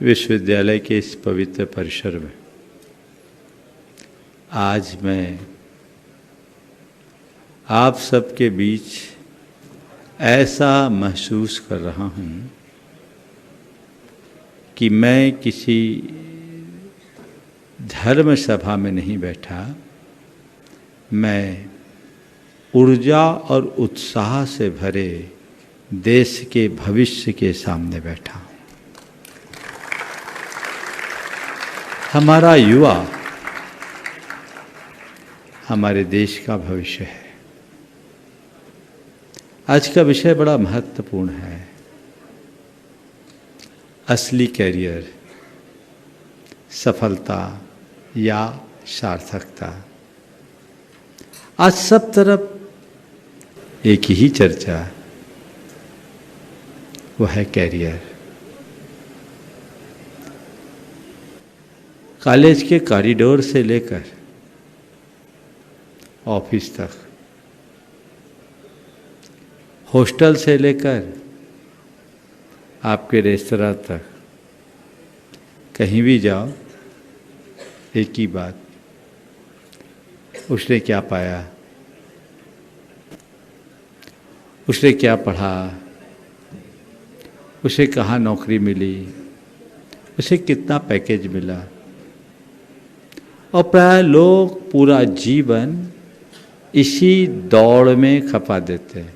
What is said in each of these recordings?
विश्वविद्यालय के इस पवित्र परिसर में आज मैं आप सबके बीच ऐसा महसूस कर रहा हूँ कि मैं किसी धर्म सभा में नहीं बैठा, मैं ऊर्जा और उत्साह से भरे देश के भविष्य के सामने बैठा हूँ। हमारा युवा हमारे देश का भविष्य है। आज का विषय बड़ा महत्वपूर्ण है, असली कैरियर, सफलता या सार्थकता। आज सब तरफ एक ही चर्चा, वो है कैरियर। कॉलेज के कॉरिडोर से लेकर ऑफिस तक, हॉस्टल से लेकर आपके रेस्तरां तक, कहीं भी जाओ एक ही बात, उसने क्या पाया, उसने क्या पढ़ा, उसे कहाँ नौकरी मिली, उसे कितना पैकेज मिला। और प्राय लोग पूरा जीवन इसी दौड़ में खपा देते हैं।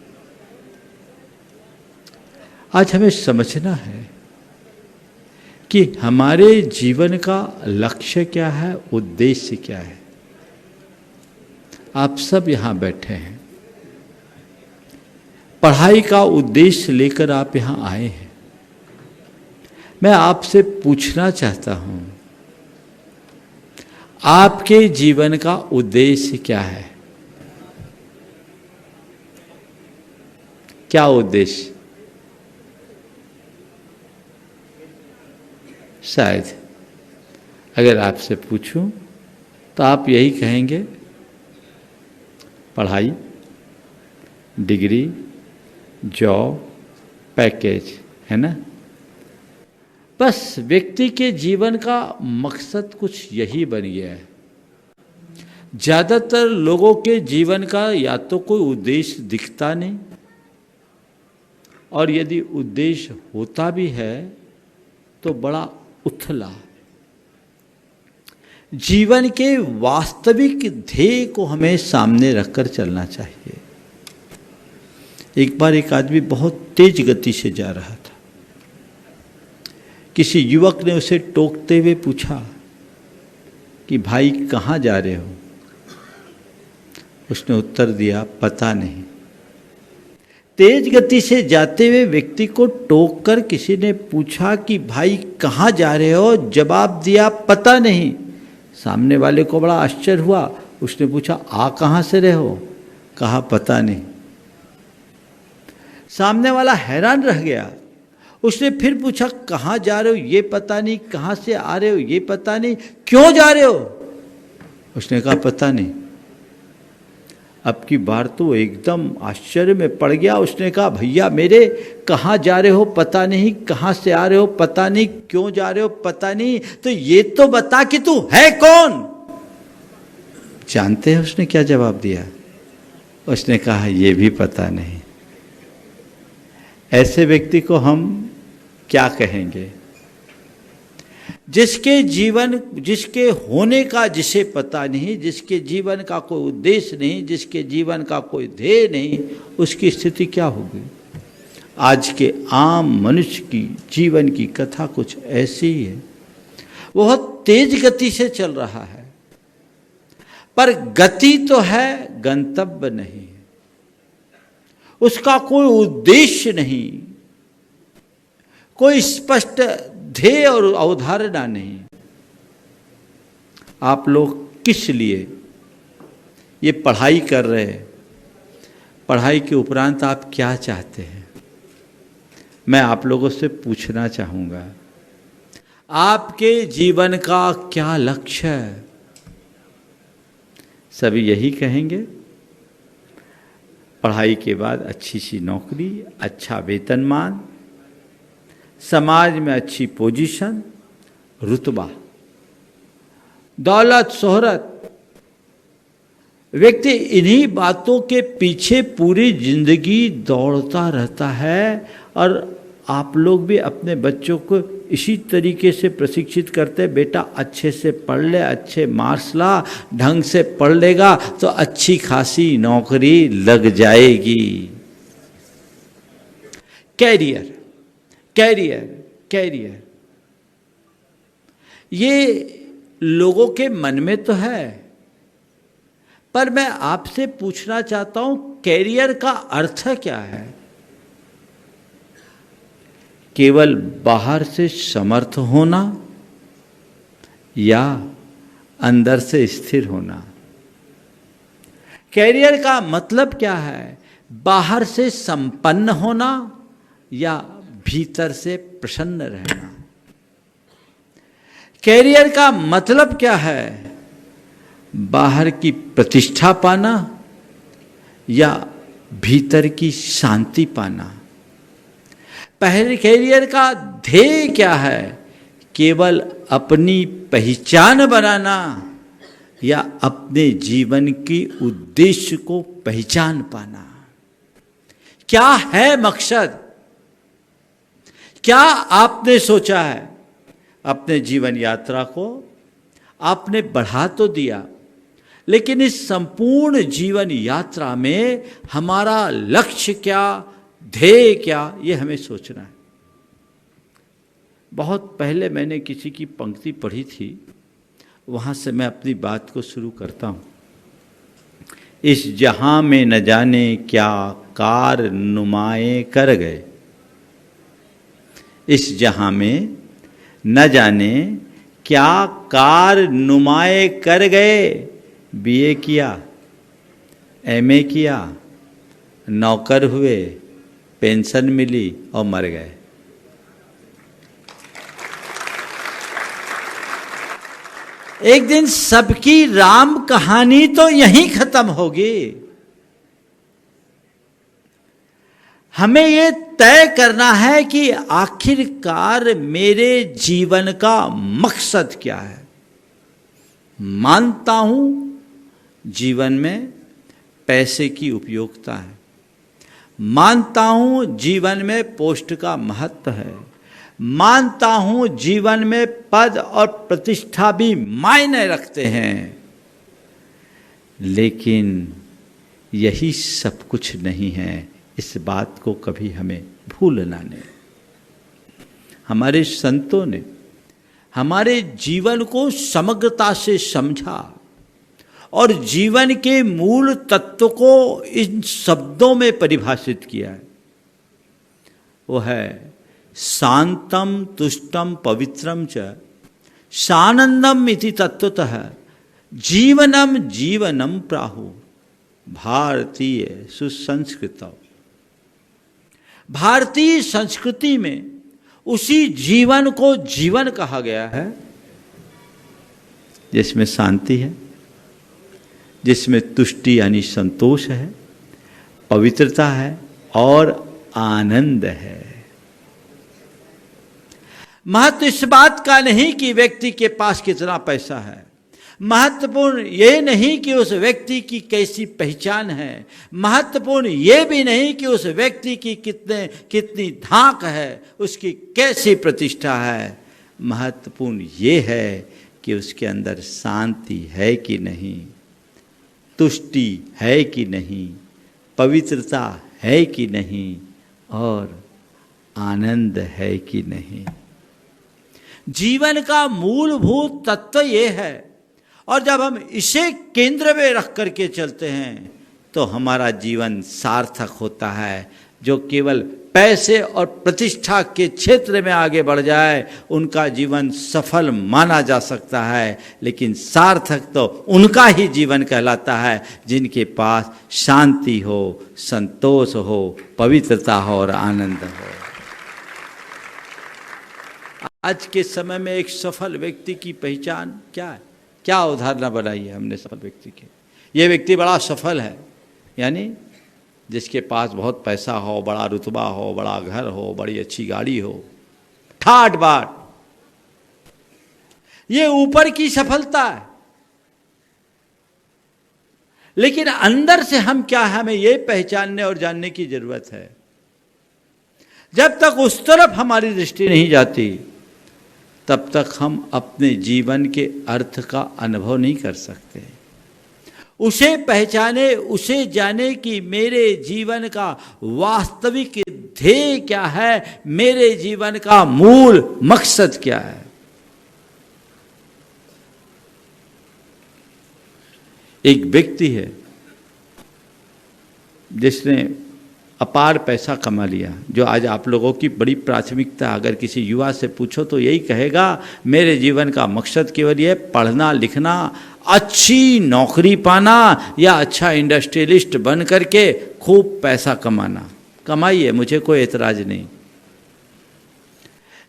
आज हमें समझना है कि हमारे जीवन का लक्ष्य क्या है, उद्देश्य क्या है। आप सब यहाँ बैठे हैं, पढ़ाई का उद्देश्य लेकर आप यहाँ आए हैं। मैं आपसे पूछना चाहता हूँ, आपके जीवन का उद्देश्य क्या है? क्या उद्देश्य? शायद अगर आपसे पूछूं तो आप यही कहेंगे, पढ़ाई, डिग्री, जॉब, पैकेज, है ना। बस व्यक्ति के जीवन का मकसद कुछ यही बन गया है। ज़्यादातर लोगों के जीवन का या तो कोई उद्देश्य दिखता नहीं, और यदि उद्देश्य होता भी है तो बड़ा उथला। जीवन के वास्तविक ध्येय को हमें सामने रखकर चलना चाहिए। एक बार एक आदमी बहुत तेज गति से जा रहा था। किसी युवक ने उसे टोकते हुए पूछा कि भाई कहाँ जा रहे हो? उसने उत्तर दिया, पता नहीं। तेज गति से जाते हुए व्यक्ति को टोककर किसी ने पूछा कि भाई कहाँ जा रहे हो? जवाब दिया, पता नहीं। सामने वाले को बड़ा आश्चर्य हुआ। उसने पूछा, आ कहाँ से रहे हो? कहा, पता नहीं। सामने वाला हैरान रह गया। उसने फिर पूछा, कहाँ जा रहे हो? ये पता नहीं। कहाँ से आ रहे हो? ये पता नहीं। क्यों जा रहे हो? उसने कहा, पता नहीं। अब की बार तो एकदम आश्चर्य में पड़ गया। उसने कहा, भैया मेरे, कहाँ जा रहे हो पता नहीं, कहाँ से आ रहे हो पता नहीं, क्यों जा रहे हो पता नहीं, तो ये तो बता कि तू है कौन? जानते हैं उसने क्या जवाब दिया? उसने कहा, ये भी पता नहीं। ऐसे व्यक्ति को हम क्या कहेंगे? जिसके होने का जिसे पता नहीं, जिसके जीवन का कोई उद्देश्य नहीं, जिसके जीवन का कोई ध्येय नहीं, उसकी स्थिति क्या होगी? आज के आम मनुष्य की जीवन की कथा कुछ ऐसी ही है। बहुत तेज गति से चल रहा है, पर गति तो है, गंतव्य नहीं। उसका कोई उद्देश्य नहीं, कोई स्पष्ट ध्येय और अवधारणा नहीं। आप लोग किस लिए ये पढ़ाई कर रहे हैं? पढ़ाई के उपरांत आप क्या चाहते हैं? मैं आप लोगों से पूछना चाहूँगा, आपके जीवन का क्या लक्ष्य है? सभी यही कहेंगे, पढ़ाई के बाद अच्छी सी नौकरी, अच्छा वेतनमान, समाज में अच्छी पोजीशन रुतबा, दौलत, शोहरत। व्यक्ति इन्हीं बातों के पीछे पूरी जिंदगी दौड़ता रहता है। और आप लोग भी अपने बच्चों को इसी तरीके से प्रशिक्षित करते, बेटा अच्छे से पढ़ ले, अच्छे मार्क्स ला, ढंग से पढ़ लेगा तो अच्छी खासी नौकरी लग जाएगी। कैरियर, कैरियर, कैरियर, ये लोगों के मन में तो है, पर मैं आपसे पूछना चाहता हूं कैरियर का अर्थ क्या है? केवल बाहर से समर्थ होना या अंदर से स्थिर होना? कैरियर का मतलब क्या है? बाहर से संपन्न होना या भीतर से प्रसन्न रहना? कैरियर का मतलब क्या है? बाहर की प्रतिष्ठा पाना या भीतर की शांति पाना? पहले कैरियर का ध्येय क्या है? केवल अपनी पहचान बनाना या अपने जीवन की उद्देश्य को पहचान पाना? क्या है मकसद? क्या आपने सोचा है? अपने जीवन यात्रा को आपने बढ़ा तो दिया, लेकिन इस संपूर्ण जीवन यात्रा में हमारा लक्ष्य क्या, ध्येय क्या, ये हमें सोचना है। बहुत पहले मैंने किसी की पंक्ति पढ़ी थी, वहाँ से मैं अपनी बात को शुरू करता हूँ। इस जहां में न जाने क्या कार नुमाए कर गए, इस जहां में न जाने क्या कार नुमाए कर गए। बीए किया, एमए किया, नौकर हुए, पेंशन मिली और मर गए। एक दिन सबकी राम कहानी तो यहीं खत्म होगी। हमें ये तय करना है कि आखिरकार मेरे जीवन का मकसद क्या है। मानता हूं जीवन में पैसे की उपयोगिता है, मानता हूं जीवन में पोस्ट का महत्व है, मानता हूं जीवन में पद और प्रतिष्ठा भी मायने रखते हैं, लेकिन यही सब कुछ नहीं है। इस बात को कभी हमें भूलना नहीं। हमारे संतों ने हमारे जीवन को समग्रता से समझा और जीवन के मूल तत्व को इन शब्दों में परिभाषित किया है। वो है शांतम तुष्टम पवित्रम च सानंदम इति तत्वतः जीवनम जीवनम प्राहु भारतीय सुसंस्कृत। भारतीय संस्कृति में उसी जीवन को जीवन कहा गया है जिसमें शांति है, जिसमें तुष्टि यानी संतोष है, पवित्रता है और आनंद है। महत्व इस बात का नहीं कि व्यक्ति के पास कितना पैसा है, महत्वपूर्ण ये नहीं कि उस व्यक्ति की कैसी पहचान है, महत्वपूर्ण ये भी नहीं कि उस व्यक्ति की कितनी धाक है, उसकी कैसी प्रतिष्ठा है। महत्वपूर्ण ये है कि उसके अंदर शांति है कि नहीं, तुष्टि है कि नहीं, पवित्रता है कि नहीं और आनंद है कि नहीं। जीवन का मूलभूत तत्व ये है, और जब हम इसे केंद्र में रख करके चलते हैं तो हमारा जीवन सार्थक होता है। जो केवल पैसे और प्रतिष्ठा के क्षेत्र में आगे बढ़ जाए उनका जीवन सफल माना जा सकता है, लेकिन सार्थक तो उनका ही जीवन कहलाता है जिनके पास शांति हो, संतोष हो, पवित्रता हो और आनंद हो। आज के समय में एक सफल व्यक्ति की पहचान क्या है? क्या उदाहरण बनाई है हमने सफल व्यक्ति के? ये व्यक्ति बड़ा सफल है, यानी जिसके पास बहुत पैसा हो, बड़ा रुतबा हो, बड़ा घर हो, बड़ी अच्छी गाड़ी हो, ठाट बाट। ये ऊपर की सफलता है, लेकिन अंदर से हम क्या है, हमें ये पहचानने और जानने की जरूरत है। जब तक उस तरफ हमारी दृष्टि नहीं जाती, तब तक हम अपने जीवन के अर्थ का अनुभव नहीं कर सकते। उसे पहचाने, उसे जाने कि मेरे जीवन का वास्तविक ध्येय क्या है, मेरे जीवन का मूल मकसद क्या है। एक व्यक्ति है जिसने अपार पैसा कमा लिया, जो आज आप लोगों की बड़ी प्राथमिकता, अगर किसी युवा से पूछो तो यही कहेगा, मेरे जीवन का मकसद केवल ये पढ़ना लिखना, अच्छी नौकरी पाना या अच्छा इंडस्ट्रियलिस्ट बन करके खूब पैसा कमाना। कमाइए, मुझे कोई एतराज नहीं,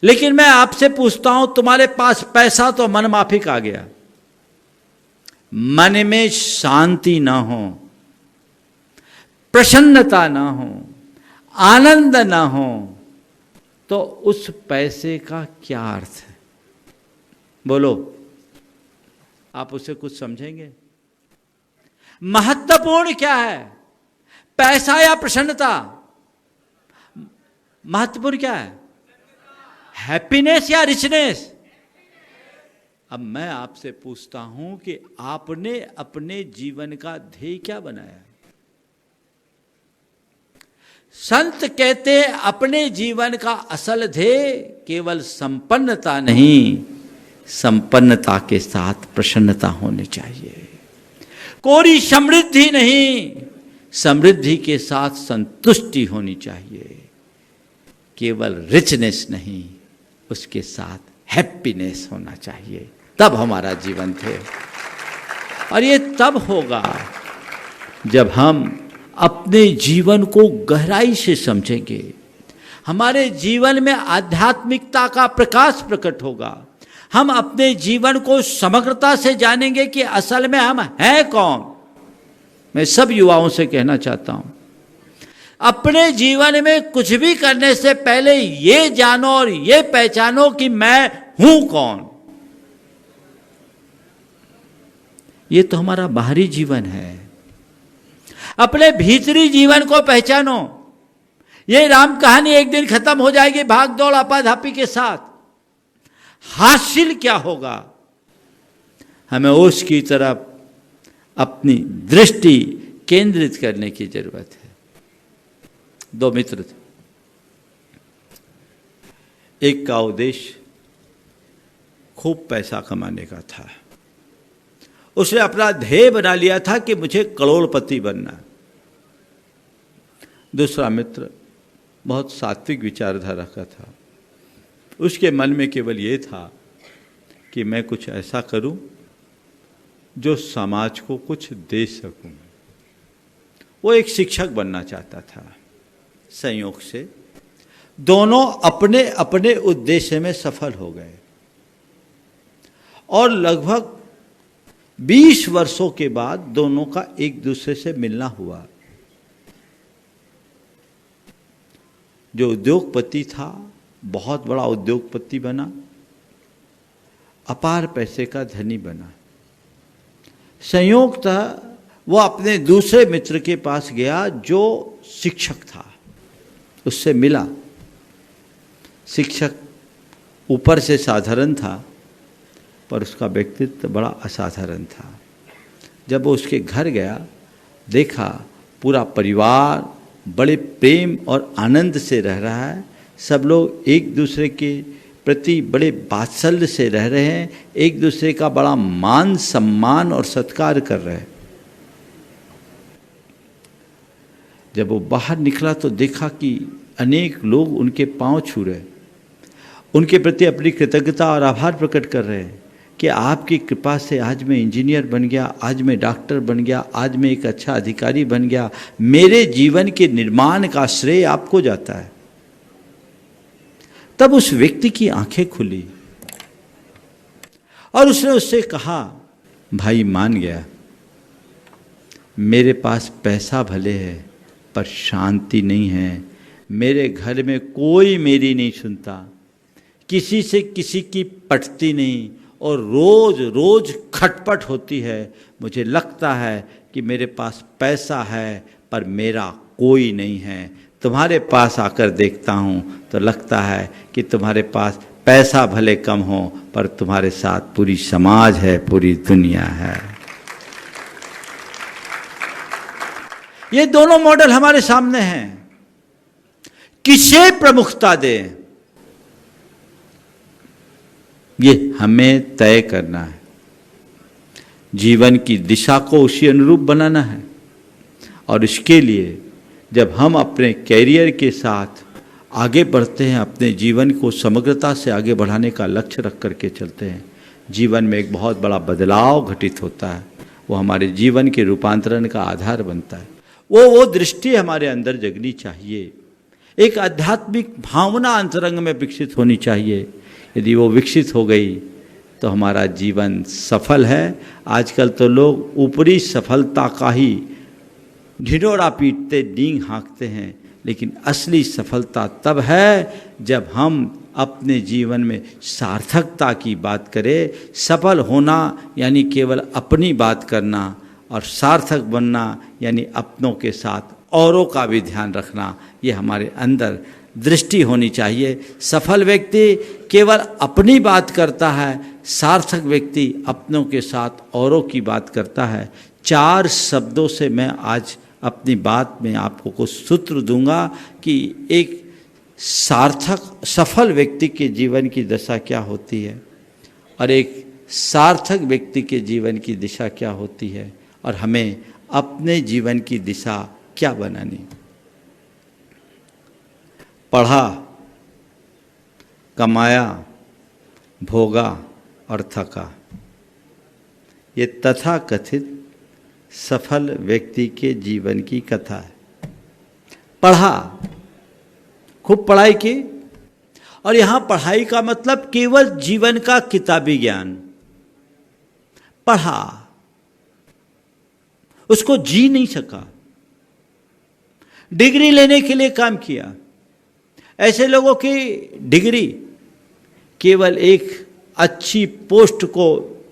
लेकिन मैं आपसे पूछता हूं, तुम्हारे पास पैसा तो मनमाफिक आ गया, मन में शांति ना हो, प्रसन्नता ना हो, आनंद ना हो, तो उस पैसे का क्या अर्थ है? बोलो, आप उसे कुछ समझेंगे? महत्वपूर्ण क्या है, पैसा या प्रसन्नता? महत्वपूर्ण क्या है, हैप्पीनेस या रिचनेस? अब मैं आपसे पूछता हूं कि आपने अपने जीवन का ध्येय क्या बनाया? संत कहते हैं अपने जीवन का असल ध्येय केवल संपन्नता नहीं, संपन्नता के साथ प्रसन्नता होनी चाहिए। कोई समृद्धि नहीं, समृद्धि के साथ संतुष्टि होनी चाहिए। केवल रिचनेस नहीं, उसके साथ हैप्पीनेस होना चाहिए, तब हमारा जीवन थे। और ये तब होगा जब हम अपने जीवन को गहराई से समझेंगे, हमारे जीवन में आध्यात्मिकता का प्रकाश प्रकट होगा, हम अपने जीवन को समग्रता से जानेंगे कि असल में हम हैं कौन। मैं सब युवाओं से कहना चाहता हूं, अपने जीवन में कुछ भी करने से पहले ये जानो और ये पहचानो कि मैं हूं कौन। ये तो हमारा बाहरी जीवन है। अपने भीतरी जीवन को पहचानो। ये राम कहानी एक दिन खत्म हो जाएगी भाग दौड़ आपाधापी के साथ। हासिल क्या होगा, हमें उसकी तरफ अपनी दृष्टि केंद्रित करने की जरूरत है। दो मित्र थे, एक का उद्देश्य खूब पैसा कमाने का था। उसने अपना ध्येय बना लिया था कि मुझे करोड़पति बनना। दूसरा मित्र बहुत सात्विक विचारधारा का था। उसके मन में केवल ये था कि मैं कुछ ऐसा करूं जो समाज को कुछ दे सकूं। वो एक शिक्षक बनना चाहता था। संयोग से दोनों अपने अपने उद्देश्य में सफल हो गए और लगभग 20 वर्षों के बाद दोनों का एक दूसरे से मिलना हुआ। जो उद्योगपति था बहुत बड़ा उद्योगपति बना, अपार पैसे का धनी बना। संयोगतः वो अपने दूसरे मित्र के पास गया जो शिक्षक था, उससे मिला। शिक्षक ऊपर से साधारण था पर उसका व्यक्तित्व बड़ा असाधारण था। जब वो उसके घर गया, देखा पूरा परिवार बड़े प्रेम और आनंद से रह रहा है। सब लोग एक दूसरे के प्रति बड़े वात्सल्य से रह रहे हैं, एक दूसरे का बड़ा मान सम्मान और सत्कार कर रहे हैं। जब वो बाहर निकला तो देखा कि अनेक लोग उनके पांव छू रहे, उनके प्रति अपनी कृतज्ञता और आभार प्रकट कर रहे हैं कि आपकी कृपा से आज मैं इंजीनियर बन गया, आज मैं डॉक्टर बन गया, आज मैं एक अच्छा अधिकारी बन गया। मेरे जीवन के निर्माण का श्रेय आपको जाता है। तब उस व्यक्ति की आंखें खुली और उसने उससे कहा, भाई मान गया, मेरे पास पैसा भले है पर शांति नहीं है। मेरे घर में कोई मेरी नहीं सुनता, किसी से किसी की पटती नहीं, और रोज रोज खटपट होती है। मुझे लगता है कि मेरे पास पैसा है पर मेरा कोई नहीं है। तुम्हारे पास आकर देखता हूँ तो लगता है कि तुम्हारे पास पैसा भले कम हो पर तुम्हारे साथ पूरी समाज है, पूरी दुनिया है। ये दोनों मॉडल हमारे सामने हैं। किसे प्रमुखता दें, ये हमें तय करना है। जीवन की दिशा को उसी अनुरूप बनाना है। और इसके लिए जब हम अपने कैरियर के साथ आगे बढ़ते हैं, अपने जीवन को समग्रता से आगे बढ़ाने का लक्ष्य रख करके चलते हैं, जीवन में एक बहुत बड़ा बदलाव घटित होता है। वो हमारे जीवन के रूपांतरण का आधार बनता है। वो दृष्टि हमारे अंदर जगनी चाहिए। एक आध्यात्मिक भावना अंतरंग में विकसित होनी चाहिए। यदि वो विकसित हो गई तो हमारा जीवन सफल है। आजकल तो लोग ऊपरी सफलता का ही ढिढोरा पीटते, डींग हाँकते हैं, लेकिन असली सफलता तब है जब हम अपने जीवन में सार्थकता की बात करें। सफल होना यानी केवल अपनी बात करना, और सार्थक बनना यानी अपनों के साथ औरों का भी ध्यान रखना। ये हमारे अंदर दृष्टि होनी चाहिए। सफल व्यक्ति केवल अपनी बात करता है, सार्थक व्यक्ति अपनों के साथ औरों की बात करता है। 4 शब्दों से मैं आज अपनी बात में आपको कुछ सूत्र दूंगा कि एक सार्थक सफल व्यक्ति के जीवन की दशा क्या होती है और एक सार्थक व्यक्ति के जीवन की दिशा क्या होती है, और हमें अपने जीवन की दिशा क्या बनानी। पढ़ा, कमाया, भोगा और थका, ये तथाकथित सफल व्यक्ति के जीवन की कथा है। पढ़ा, खूब पढ़ाई की, और यहां पढ़ाई का मतलब केवल जीवन का किताबी ज्ञान। पढ़ा, उसको जी नहीं सका, डिग्री लेने के लिए काम किया। ऐसे लोगों की डिग्री केवल एक अच्छी पोस्ट को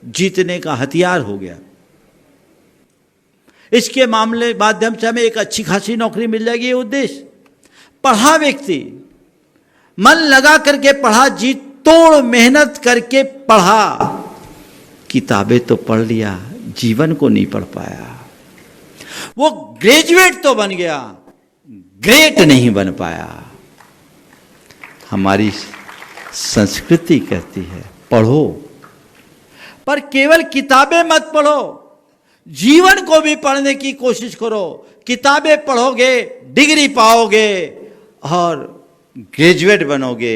जीतने का हथियार हो गया। इसके माध्यम से हमें एक अच्छी खासी नौकरी मिल जाएगी, ये उद्देश्य। पढ़ा व्यक्ति मन लगा करके पढ़ा, जी तोड़ मेहनत करके पढ़ा, किताबें तो पढ़ लिया, जीवन को नहीं पढ़ पाया। वो ग्रेजुएट तो बन गया, ग्रेट नहीं बन पाया। हमारी संस्कृति कहती है पढ़ो, पर केवल किताबें मत पढ़ो, जीवन को भी पढ़ने की कोशिश करो। किताबें पढ़ोगे, डिग्री पाओगे और ग्रेजुएट बनोगे।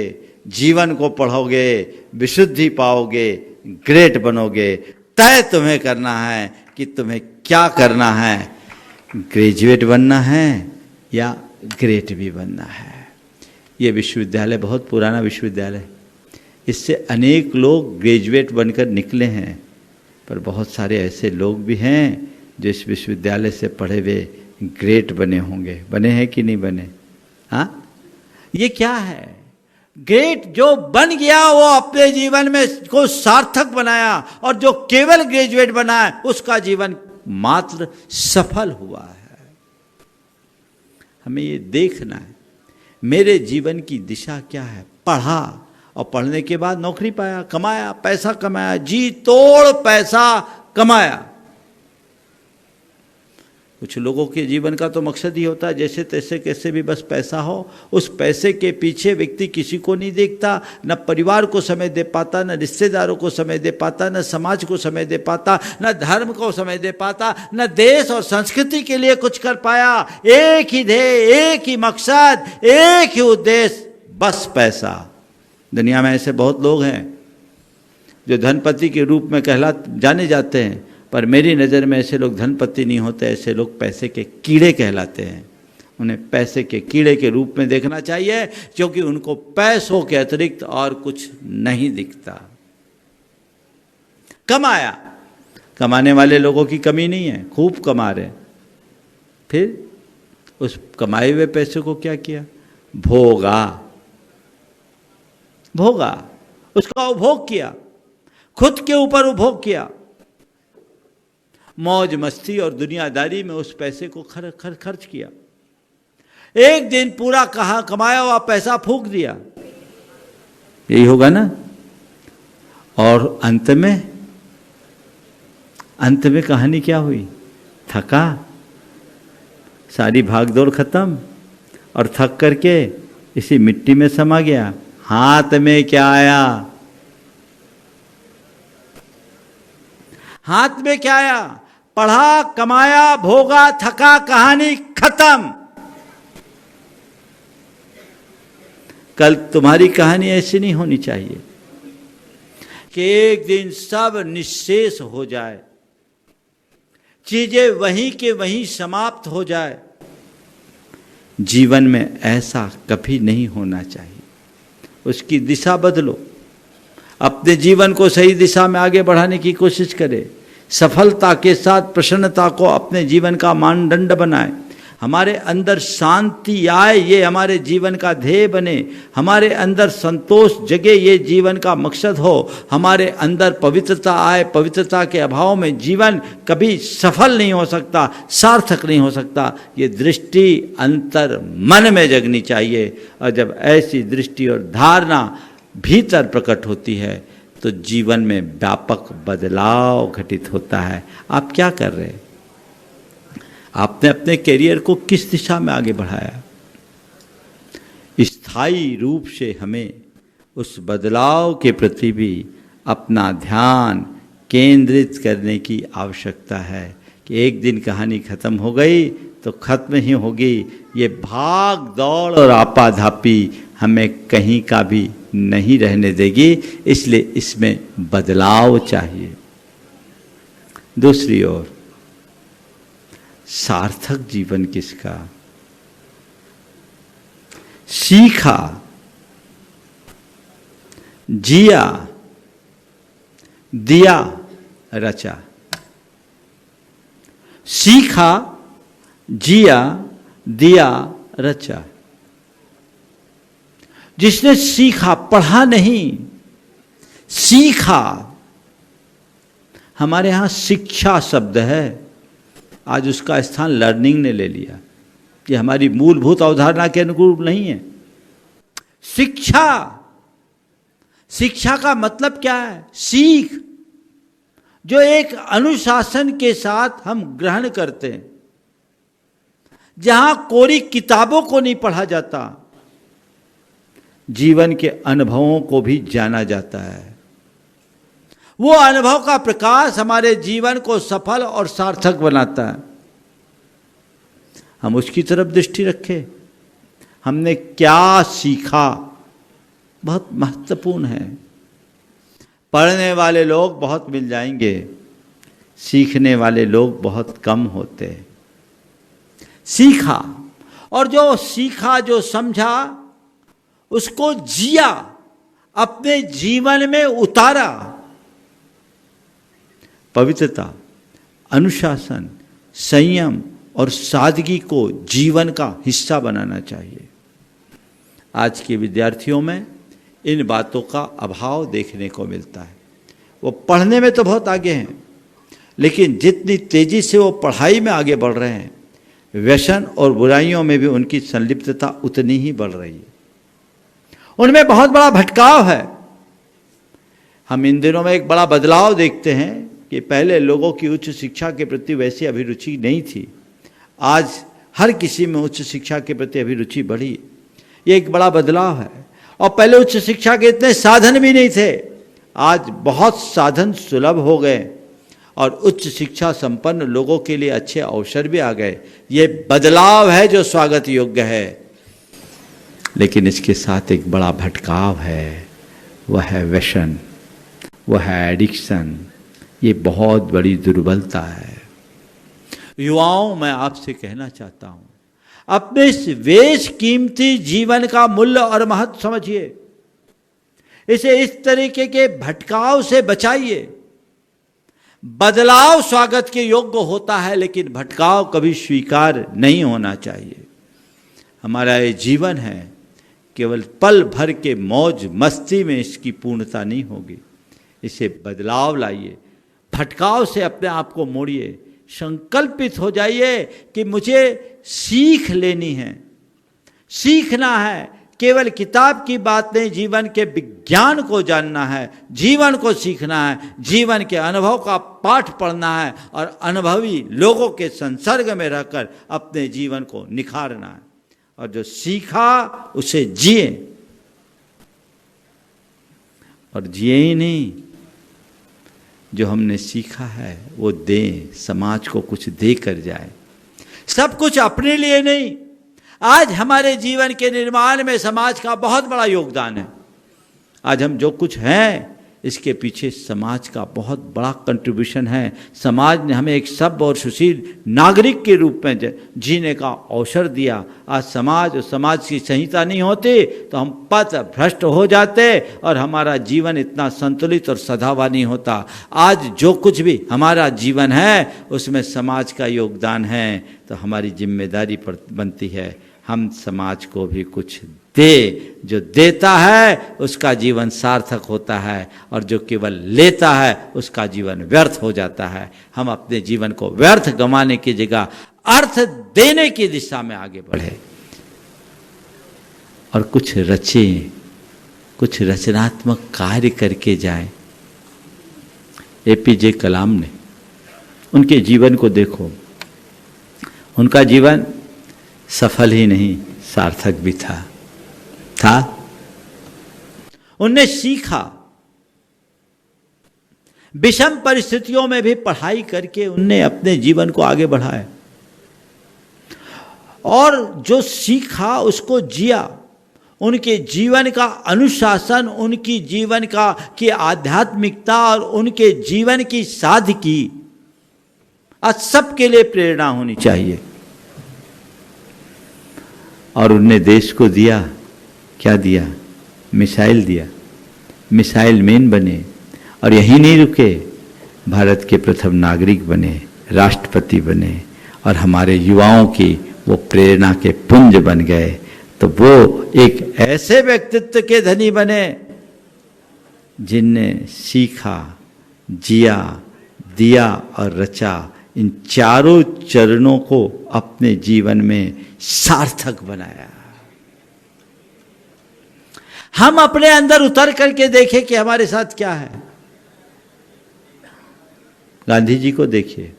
जीवन को पढ़ोगे, विशुद्धि पाओगे, ग्रेट बनोगे। तय तुम्हें करना है कि तुम्हें क्या करना है, ग्रेजुएट बनना है या ग्रेट भी बनना है। ये विश्वविद्यालय बहुत पुराना विश्वविद्यालय है। इससे अनेक लोग ग्रेजुएट बनकर निकले हैं, पर बहुत सारे ऐसे लोग भी हैं जो इस विश्वविद्यालय से पढ़े हुए ग्रेट बने होंगे। बने हैं कि नहीं बने? हाँ, ये क्या है? ग्रेट जो बन गया वो अपने जीवन में को सार्थक बनाया, और जो केवल ग्रेजुएट बना है उसका जीवन मात्र सफल हुआ है। हमें ये देखना है मेरे जीवन की दिशा क्या है। पढ़ा और पढ़ने के बाद नौकरी पाया, कमाया, पैसा कमाया, जी तोड़ पैसा कमाया। कुछ लोगों के जीवन का तो मकसद ही होता है जैसे तैसे कैसे भी बस पैसा हो। उस पैसे के पीछे व्यक्ति किसी को नहीं देखता, न परिवार को समय दे पाता, न रिश्तेदारों को समय दे पाता, न समाज को समय दे पाता, न धर्म को समय दे पाता, न देश और संस्कृति के लिए कुछ कर पाया। एक ही ध्येय, एक ही मकसद, एक ही उद्देश्य, बस पैसा। दुनिया में ऐसे बहुत लोग हैं जो धनपति के रूप में जाने जाते हैं, पर मेरी नज़र में ऐसे लोग धनपति नहीं होते, ऐसे लोग पैसे के कीड़े कहलाते हैं। उन्हें पैसे के कीड़े के रूप में देखना चाहिए, क्योंकि उनको पैसों के अतिरिक्त और कुछ नहीं दिखता। कमाया, कमाने वाले लोगों की कमी नहीं है, खूब कमा रहे। फिर उस कमाए हुए पैसे को क्या किया? भोगा, भोगा, उसका उपभोग किया। खुद के ऊपर उपभोग किया, मौज मस्ती और दुनियादारी में उस पैसे को खर्च किया। एक दिन पूरा कमाया हुआ पैसा फूंक दिया, यही होगा ना। और अंत में कहानी क्या हुई? थका, सारी भागदौड़ खत्म और थक करके इसी मिट्टी में समा गया। हाथ में क्या आया? हाथ में क्या आया? पढ़ा, कमाया, भोगा, थका, कहानी खत्म। कल तुम्हारी कहानी ऐसी नहीं होनी चाहिए कि एक दिन सब निश्शेष हो जाए, चीजें वहीं के वहीं समाप्त हो जाए। जीवन में ऐसा कभी नहीं होना चाहिए। उसकी दिशा बदलो, अपने जीवन को सही दिशा में आगे बढ़ाने की कोशिश करें। सफलता के साथ प्रसन्नता को अपने जीवन का मानदंड बनाएं। हमारे अंदर शांति आए, ये हमारे जीवन का ध्येय बने। हमारे अंदर संतोष जगे, ये जीवन का मकसद हो। हमारे अंदर पवित्रता आए, पवित्रता के अभाव में जीवन कभी सफल नहीं हो सकता, सार्थक नहीं हो सकता। ये दृष्टि अंतर मन में जगनी चाहिए। और जब ऐसी दृष्टि और धारणा भीतर प्रकट होती है तो जीवन में व्यापक बदलाव घटित होता है। आप क्या कर रहे हैं? आपने अपने करियर को किस दिशा में आगे बढ़ाया? स्थायी रूप से हमें उस बदलाव के प्रति भी अपना ध्यान केंद्रित करने की आवश्यकता है कि एक दिन कहानी खत्म हो गई तो खत्म ही होगी। ये भाग दौड़ और आपाधापी हमें कहीं का भी नहीं रहने देगी, इसलिए इसमें बदलाव चाहिए। दूसरी ओर सार्थक जीवन किसका? सीखा, जिया, दिया, रचा। सीखा, जिया, दिया, रचा। जिसने सीखा, पढ़ा नहीं, सीखा। हमारे यहां शिक्षा शब्द है, आज उसका स्थान लर्निंग ने ले लिया। ये हमारी मूलभूत अवधारणा के अनुकूल नहीं है। शिक्षा, शिक्षा का मतलब क्या है? सीख, जो एक अनुशासन के साथ हम ग्रहण करते हैं, जहां कोरी किताबों को नहीं पढ़ा जाता, जीवन के अनुभवों को भी जाना जाता है। वो अनुभव का प्रकाश हमारे जीवन को सफल और सार्थक बनाता है। हम उसकी तरफ दृष्टि रखें। हमने क्या सीखा, बहुत महत्वपूर्ण है। पढ़ने वाले लोग बहुत मिल जाएंगे, सीखने वाले लोग बहुत कम होते हैं। सीखा, और जो सीखा, जो समझा, उसको जिया, अपने जीवन में उतारा। पवित्रता, अनुशासन, संयम और सादगी को जीवन का हिस्सा बनाना चाहिए। आज के विद्यार्थियों में इन बातों का अभाव देखने को मिलता है। वो पढ़ने में तो बहुत आगे हैं, लेकिन जितनी तेजी से वो पढ़ाई में आगे बढ़ रहे हैं, व्यसन और बुराइयों में भी उनकी संलिप्तता उतनी ही बढ़ रही है। उनमें बहुत बड़ा भटकाव है। हम इन दिनों में एक बड़ा बदलाव देखते हैं कि पहले लोगों की उच्च शिक्षा के प्रति वैसी अभिरुचि नहीं थी। आज हर किसी में उच्च शिक्षा के प्रति अभिरुचि बढ़ी। ये एक बड़ा बदलाव है। और पहले उच्च शिक्षा के इतने साधन भी नहीं थे, आज बहुत साधन सुलभ हो गए और उच्च शिक्षा संपन्न लोगों के लिए अच्छे अवसर भी आ गए। ये बदलाव है जो स्वागत योग्य है, लेकिन इसके साथ एक बड़ा भटकाव है, वह है व्यसन, वह है एडिक्शन। ये बहुत बड़ी दुर्बलता है। युवाओं, मैं आपसे कहना चाहता हूं, अपने इस बेश कीमती जीवन का मूल्य और महत्व समझिए। इसे इस तरीके के भटकाव से बचाइए। बदलाव स्वागत के योग्य होता है, लेकिन भटकाव कभी स्वीकार नहीं होना चाहिए। हमारा ये जीवन है, केवल पल भर के मौज मस्ती में इसकी पूर्णता नहीं होगी। इसे बदलाव लाइए, भटकाव से अपने आप को मोड़िए, संकल्पित हो जाइए कि मुझे सीख लेनी है, सीखना है। केवल किताब की बात नहीं, जीवन के विज्ञान को जानना है, जीवन को सीखना है, जीवन के अनुभव का पाठ पढ़ना है और अनुभवी लोगों के संसर्ग में रहकर अपने जीवन को निखारना है। और जो सीखा उसे जिए, और जिए ही नहीं, जो हमने सीखा है वो दें, समाज को कुछ दे कर जाए। सब कुछ अपने लिए नहीं। आज हमारे जीवन के निर्माण में समाज का बहुत बड़ा योगदान है। आज हम जो कुछ हैं इसके पीछे समाज का बहुत बड़ा कंट्रीब्यूशन है। समाज ने हमें एक सभ्य और सुशील नागरिक के रूप में जीने का अवसर दिया। आज समाज और समाज की संहिता नहीं होती तो हम पथ भ्रष्ट हो जाते और हमारा जीवन इतना संतुलित और सधावा नहीं होता। आज जो कुछ भी हमारा जीवन है उसमें समाज का योगदान है, तो हमारी जिम्मेदारी बनती है हम समाज को भी कुछ दे। जो देता है उसका जीवन सार्थक होता है, और जो केवल लेता है उसका जीवन व्यर्थ हो जाता है। हम अपने जीवन को व्यर्थ गंवाने की जगह अर्थ देने की दिशा में आगे बढ़े और कुछ रचें, कुछ रचनात्मक कार्य करके जाएं। एपीजे कलाम ने, उनके जीवन को देखो, उनका जीवन सफल ही नहीं सार्थक भी था। उनने सीखा, विषम परिस्थितियों में भी पढ़ाई करके उनने अपने जीवन को आगे बढ़ाया, और जो सीखा उसको जिया। उनके जीवन का अनुशासन, उनकी जीवन का की आध्यात्मिकता और उनके जीवन की साधकी आज सबके लिए प्रेरणा होनी चाहिए। और उनने देश को दिया, क्या दिया? मिसाइल दिया, मिसाइल मैन बने, और यहीं नहीं रुके, भारत के प्रथम नागरिक बने, राष्ट्रपति बने, और हमारे युवाओं की वो प्रेरणा के पुंज बन गए। तो वो एक ऐसे व्यक्तित्व के धनी बने जिनने सीखा, जिया, दिया और रचा। इन चारों चरणों को अपने जीवन में सार्थक बनाया। हम अपने अंदर उतर करके देखें कि हमारे साथ क्या है। गांधी जी को देखिए,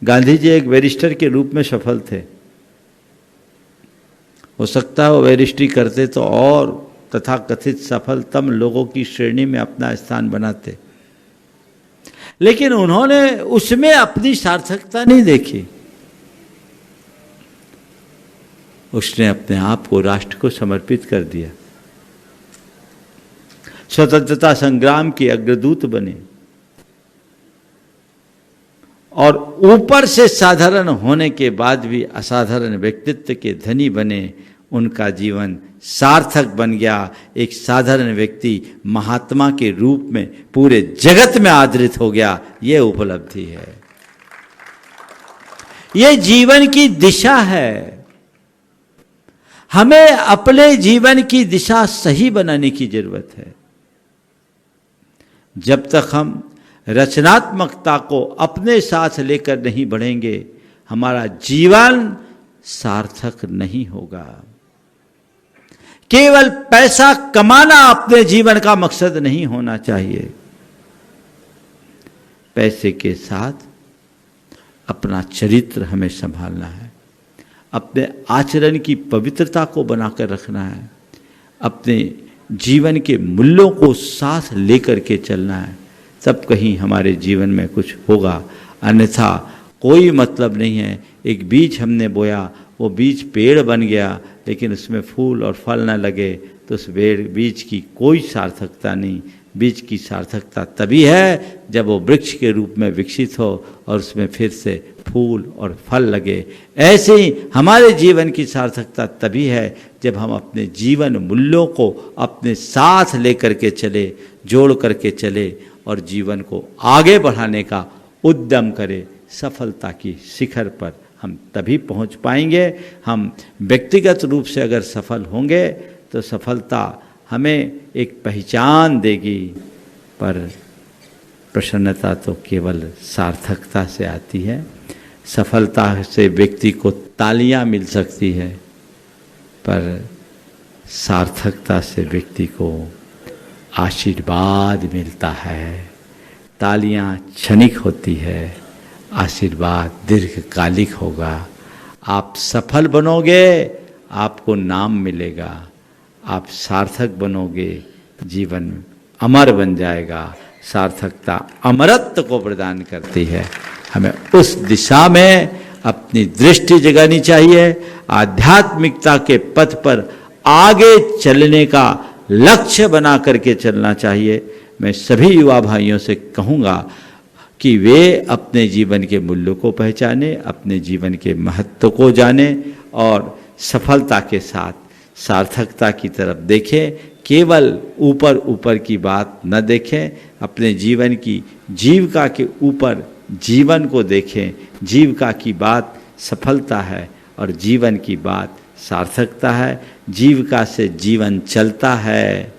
गांधी जी एक बैरिस्टर के रूप में सफल थे। हो सकता है वो बैरिस्ट्री करते तो और तथाकथित सफलतम लोगों की श्रेणी में अपना स्थान बनाते, लेकिन उन्होंने उसमें अपनी सार्थकता नहीं देखी। उसने अपने आप को राष्ट्र को समर्पित कर दिया, स्वतंत्रता संग्राम के अग्रदूत बने, और ऊपर से साधारण होने के बाद भी असाधारण व्यक्तित्व के धनी बने। उनका जीवन सार्थक बन गया। एक साधारण व्यक्ति महात्मा के रूप में पूरे जगत में आदरित हो गया। ये उपलब्धि है, ये जीवन की दिशा है। हमें अपने जीवन की दिशा सही बनाने की जरूरत है। जब तक हम रचनात्मकता को अपने साथ लेकर नहीं बढ़ेंगे, हमारा जीवन सार्थक नहीं होगा। केवल पैसा कमाना अपने जीवन का मकसद नहीं होना चाहिए। पैसे के साथ अपना चरित्र हमें संभालना है, अपने आचरण की पवित्रता को बनाकर रखना है, अपने जीवन के मूल्यों को साथ लेकर के चलना है। तब कहीं हमारे जीवन में कुछ होगा, अन्यथा कोई मतलब नहीं है। एक बीज हमने बोया, वो बीज पेड़ बन गया, लेकिन उसमें फूल और फल न लगे तो उस बीज की कोई सार्थकता नहीं। बीज की सार्थकता तभी है जब वो वृक्ष के रूप में विकसित हो और उसमें फिर से फूल और फल लगे। ऐसे ही हमारे जीवन की सार्थकता तभी है जब हम अपने जीवन मूल्यों को अपने साथ लेकर के चले, जोड़ करके चले और जीवन को आगे बढ़ाने का उद्यम करें। सफलता की शिखर पर हम तभी पहुंच पाएंगे। हम व्यक्तिगत रूप से अगर सफल होंगे तो सफलता हमें एक पहचान देगी, पर प्रसन्नता तो केवल सार्थकता से आती है। सफलता से व्यक्ति को तालियां मिल सकती है, पर सार्थकता से व्यक्ति को आशीर्वाद मिलता है। तालियां क्षणिक होती है, आशीर्वाद दीर्घकालिक होगा। आप सफल बनोगे, आपको नाम मिलेगा। आप सार्थक बनोगे, जीवन अमर बन जाएगा। सार्थकता अमरत्व को प्रदान करती है। हमें उस दिशा में अपनी दृष्टि जगानी चाहिए। आध्यात्मिकता के पथ पर आगे चलने का लक्ष्य बना करके चलना चाहिए। मैं सभी युवा भाइयों से कहूँगा कि वे अपने जीवन के मूल्यों को पहचाने, अपने जीवन के महत्व को जाने और सफलता के साथ सार्थकता की तरफ देखें। केवल ऊपर ऊपर की बात न देखें, अपने जीवन की जीविका के ऊपर जीवन को देखें। जीविका की बात सफलता है और जीवन की बात सार्थकता है। जीविका से जीवन चलता है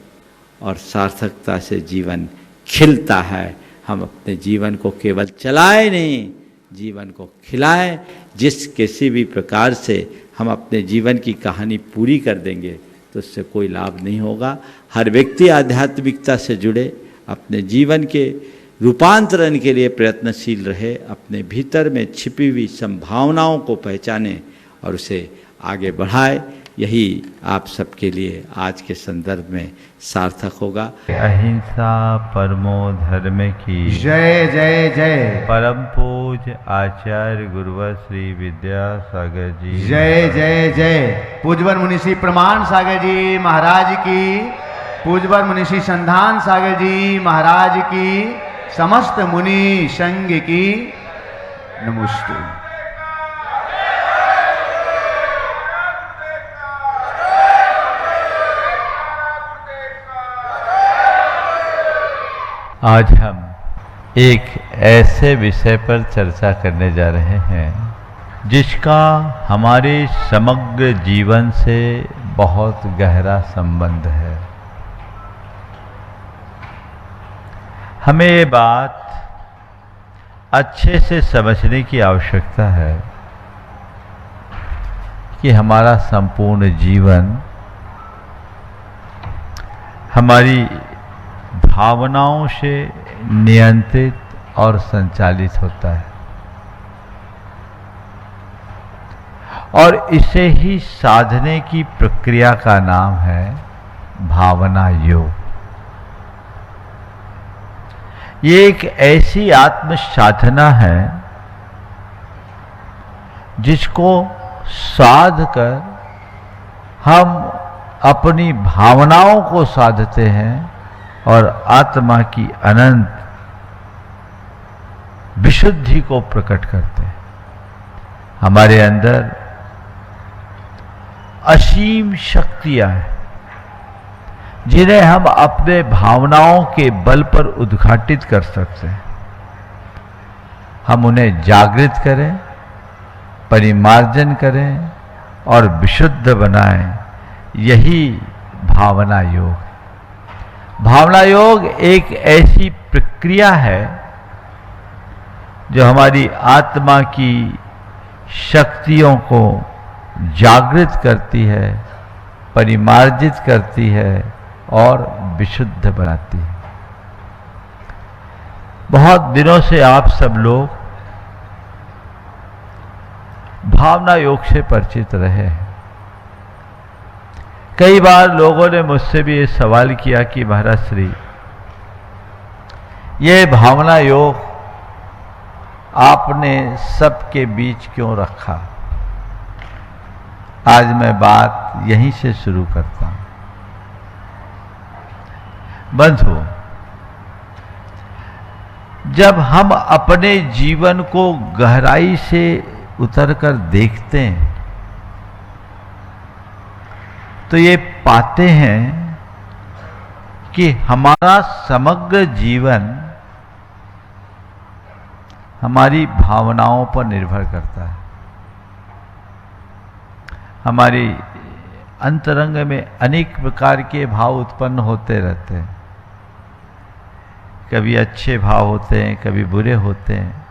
और सार्थकता से जीवन खिलता है। हम अपने जीवन को केवल चलाएं नहीं, जीवन को खिलाएं। जिस किसी भी प्रकार से हम अपने जीवन की कहानी पूरी कर देंगे तो उससे कोई लाभ नहीं होगा। हर व्यक्ति आध्यात्मिकता से जुड़े, अपने जीवन के रूपांतरण के लिए प्रयत्नशील रहे, अपने भीतर में छिपी हुई संभावनाओं को पहचाने और उसे आगे बढ़ाए। यही आप सबके लिए आज के संदर्भ में सार्थक होगा। अहिंसा परमो धर्म की जय जय जय। परम पूज्य आचार्य गुरुवर श्री विद्यासागर जी जय जय जय। पूज्यवर मुनिषी प्रमाण सागर जी महाराज की, पूज्यवर मुनिषी संधान सागर जी महाराज की, समस्त मुनि संघ की नमस्ते। आज हम एक ऐसे विषय पर चर्चा करने जा रहे हैं जिसका हमारे समग्र जीवन से बहुत गहरा संबंध है। हमें ये बात अच्छे से समझने की आवश्यकता है कि हमारा संपूर्ण जीवन हमारी भावनाओं से नियंत्रित और संचालित होता है और इसे ही साधने की प्रक्रिया का नाम है भावना योग। ये एक ऐसी आत्म साधना है जिसको साध कर हम अपनी भावनाओं को साधते हैं और आत्मा की अनंत विशुद्धि को प्रकट करते हैं। हमारे अंदर असीम शक्तियां हैं जिन्हें हम अपने भावनाओं के बल पर उद्घाटित कर सकते हैं। हम उन्हें जागृत करें, परिमार्जन करें और विशुद्ध बनाएं। यही भावना योग है। भावना योग एक ऐसी प्रक्रिया है जो हमारी आत्मा की शक्तियों को जागृत करती है, परिमार्जित करती है और विशुद्ध बनाती है। बहुत दिनों से आप सब लोग भावना योग से परिचित रहे हैं। कई बार लोगों ने मुझसे भी ये सवाल किया कि महाराज श्री, ये भावना योग आपने सबके बीच क्यों रखा? आज मैं बात यहीं से शुरू करता हूं। बंधु, जब हम अपने जीवन को गहराई से उतरकर देखते हैं तो ये पाते हैं कि हमारा समग्र जीवन हमारी भावनाओं पर निर्भर करता है। हमारी अंतरंग में अनेक प्रकार के भाव उत्पन्न होते रहते हैं। कभी अच्छे भाव होते हैं, कभी बुरे होते हैं,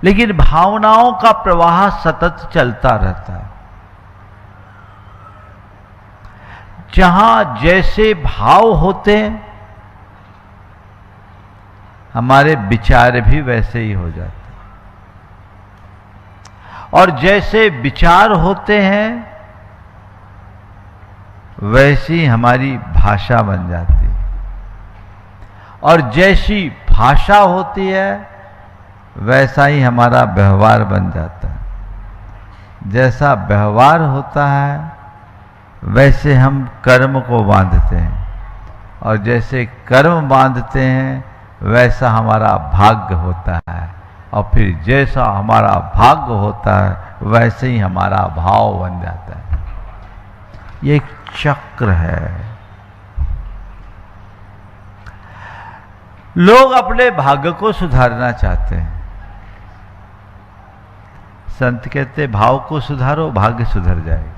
लेकिन भावनाओं का प्रवाह सतत चलता रहता है। जहां जैसे भाव होते हैं, हमारे विचार भी वैसे ही हो जाते हैं, और जैसे विचार होते हैं वैसी हमारी भाषा बन जाती है, और जैसी भाषा होती है वैसा ही हमारा व्यवहार बन जाता है। जैसा व्यवहार होता है वैसे हम कर्म को बांधते हैं, और जैसे कर्म बांधते हैं वैसा हमारा भाग्य होता है, और फिर जैसा हमारा भाग्य होता है वैसे ही हमारा भाव बन जाता है। ये एक चक्र है। लोग अपने भाग्य को सुधारना चाहते हैं। संत कहते भाव को सुधारो, भाग्य सुधर जाएगा।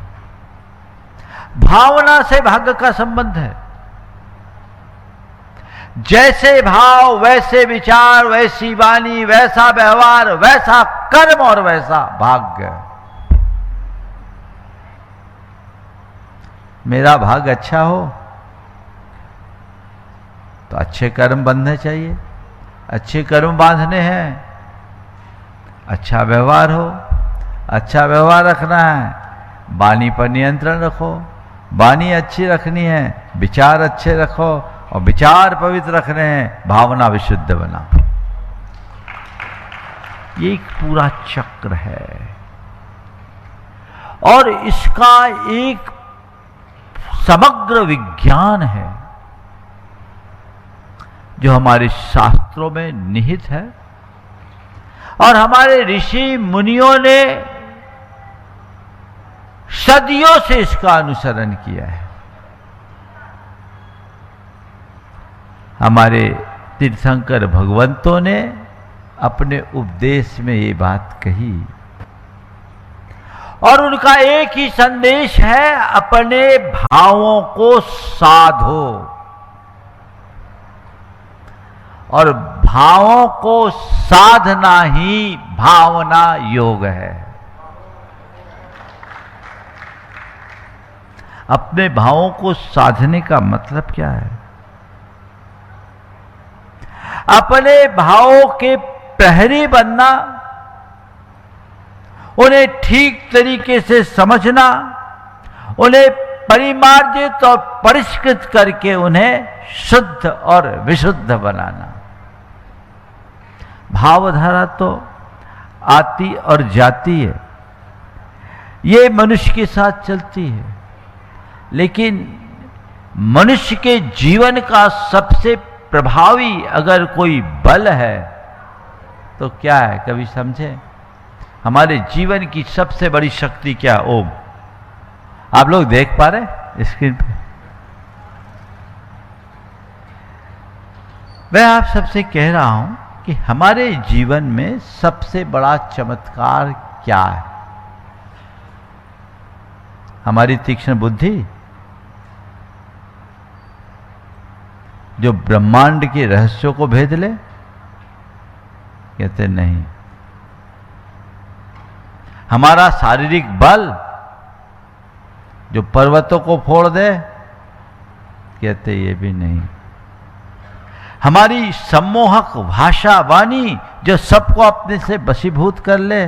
भावना से भाग्य का संबंध है। जैसे भाव वैसे विचार, वैसी वाणी, वैसा व्यवहार, वैसा कर्म और वैसा भाग्य। मेरा भाग्य अच्छा हो तो अच्छे कर्म बंधने चाहिए, अच्छे कर्म बांधने हैं। अच्छा व्यवहार हो, अच्छा व्यवहार रखना है, वाणी पर नियंत्रण रखो, वाणी अच्छी रखनी है, विचार अच्छे रखो, और विचार पवित्र रखने हैं, भावना विशुद्ध बना। ये एक पूरा चक्र है, और इसका एक समग्र विज्ञान है जो हमारे शास्त्रों में निहित है, और हमारे ऋषि मुनियों ने सदियों से इसका अनुसरण किया है। हमारे तीर्थंकर भगवंतों ने अपने उपदेश में ये बात कही, और उनका एक ही संदेश है, अपने भावों को साधो, और भावों को साधना ही भावना योग है। अपने भावों को साधने का मतलब क्या है? अपने भावों के प्रहरी बनना, उन्हें ठीक तरीके से समझना, उन्हें परिमार्जित और परिष्कृत करके उन्हें शुद्ध और विशुद्ध बनाना। भावधारा तो आती और जाती है, ये मनुष्य के साथ चलती है, लेकिन मनुष्य के जीवन का सबसे प्रभावी अगर कोई बल है तो क्या है? कभी समझे? हमारे जीवन की सबसे बड़ी शक्ति क्या? ओम। आप लोग देख पा रहे स्क्रीन पे? मैं आप सबसे कह रहा हूं कि हमारे जीवन में सबसे बड़ा चमत्कार क्या है? हमारी तीक्ष्ण बुद्धि, जो ब्रह्मांड के रहस्यों को भेद ले? कहते नहीं। हमारा शारीरिक बल, जो पर्वतों को फोड़ दे? कहते ये भी नहीं। हमारी सम्मोहक भाषा वाणी, जो सबको अपने से वशीभूत कर ले?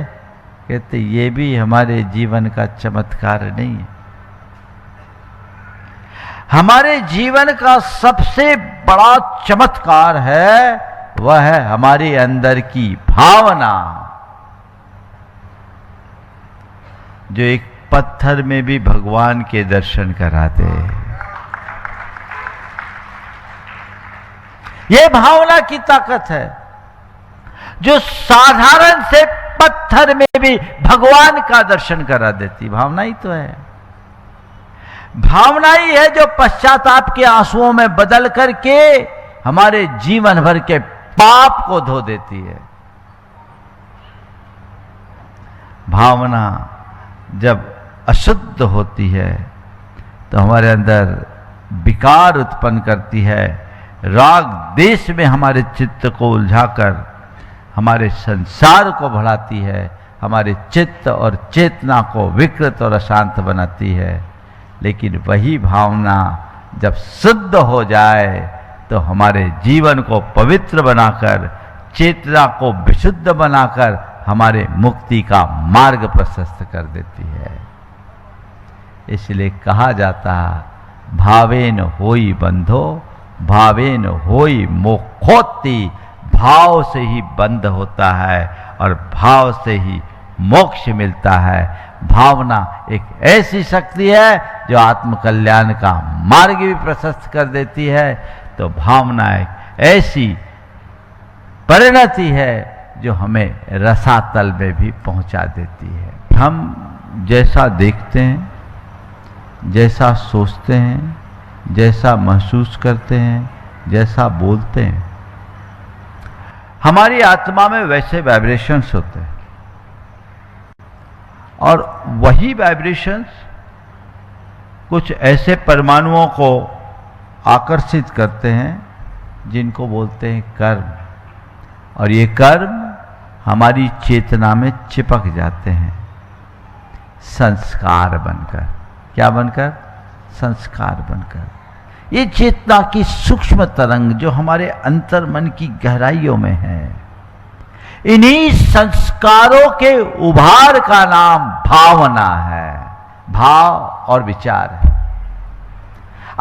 कहते ये भी हमारे जीवन का चमत्कार नहीं है। हमारे जीवन का सबसे बड़ा चमत्कार है, वह है हमारे अंदर की भावना, जो एक पत्थर में भी भगवान के दर्शन कराते। यह भावना की ताकत है, जो साधारण से पत्थर में भी भगवान का दर्शन करा देती। भावना ही तो है। भावना ही है जो पश्चाताप के आंसुओं में बदल करके हमारे जीवन भर के पाप को धो देती है। भावना जब अशुद्ध होती है तो हमारे अंदर विकार उत्पन्न करती है, राग देश में हमारे चित्त को उलझाकर हमारे संसार को बढ़ाती है, हमारे चित्त और चेतना को विकृत और अशांत बनाती है। लेकिन वही भावना जब शुद्ध हो जाए तो हमारे जीवन को पवित्र बनाकर, चेतना को विशुद्ध बनाकर हमारे मुक्ति का मार्ग प्रशस्त कर देती है। इसलिए कहा जाता है भावेन होई बंधो भावेन होई मोक्षोत्ति। भाव से ही बंध होता है और भाव से ही मोक्ष मिलता है। भावना एक ऐसी शक्ति है जो आत्म कल्याण का मार्ग भी प्रशस्त कर देती है। तो भावना एक ऐसी परिणति है जो हमें रसातल में भी पहुंचा देती है। हम जैसा देखते हैं, जैसा सोचते हैं, जैसा महसूस करते हैं, जैसा बोलते हैं, हमारी आत्मा में वैसे वाइब्रेशंस होते हैं। और वही वाइब्रेशंस कुछ ऐसे परमाणुओं को आकर्षित करते हैं जिनको बोलते हैं कर्म। और ये कर्म हमारी चेतना में चिपक जाते हैं संस्कार बनकर। क्या बनकर? संस्कार बनकर। ये चेतना की सूक्ष्म तरंग जो हमारे अंतर मन की गहराइयों में है, इन्हीं संस्कारों के उभार का नाम भावना है। भाव और विचार है।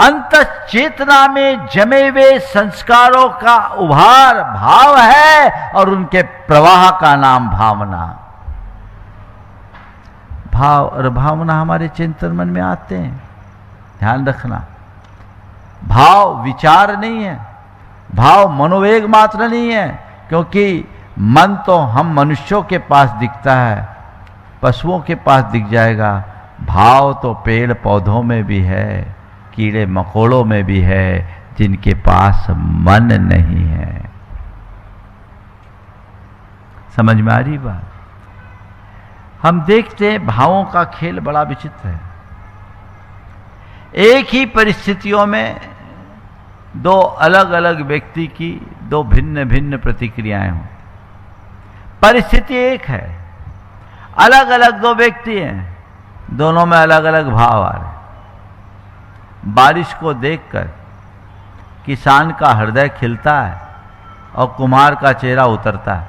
अंत चेतना में जमे हुए संस्कारों का उभार भाव है और उनके प्रवाह का नाम भावना। भाव और भावना हमारे चिंतन मन में आते हैं। ध्यान रखना, भाव विचार नहीं है, भाव मनोवेग मात्र नहीं है। क्योंकि मन तो हम मनुष्यों के पास दिखता है, पशुओं के पास दिख जाएगा। भाव तो पेड़ पौधों में भी है, कीड़े मकोड़ों में भी है, जिनके पास मन नहीं है। समझ में आ रही बात? हम देखते हैं भावों का खेल बड़ा विचित्र है। एक ही परिस्थितियों में दो अलग अलग व्यक्ति की दो भिन्न भिन्न प्रतिक्रियाएं हों। परिस्थिति एक है, अलग अलग दो व्यक्ति हैं, दोनों में अलग अलग भाव आ रहे। बारिश को देखकर किसान का हृदय खिलता है और कुम्हार का चेहरा उतरता है।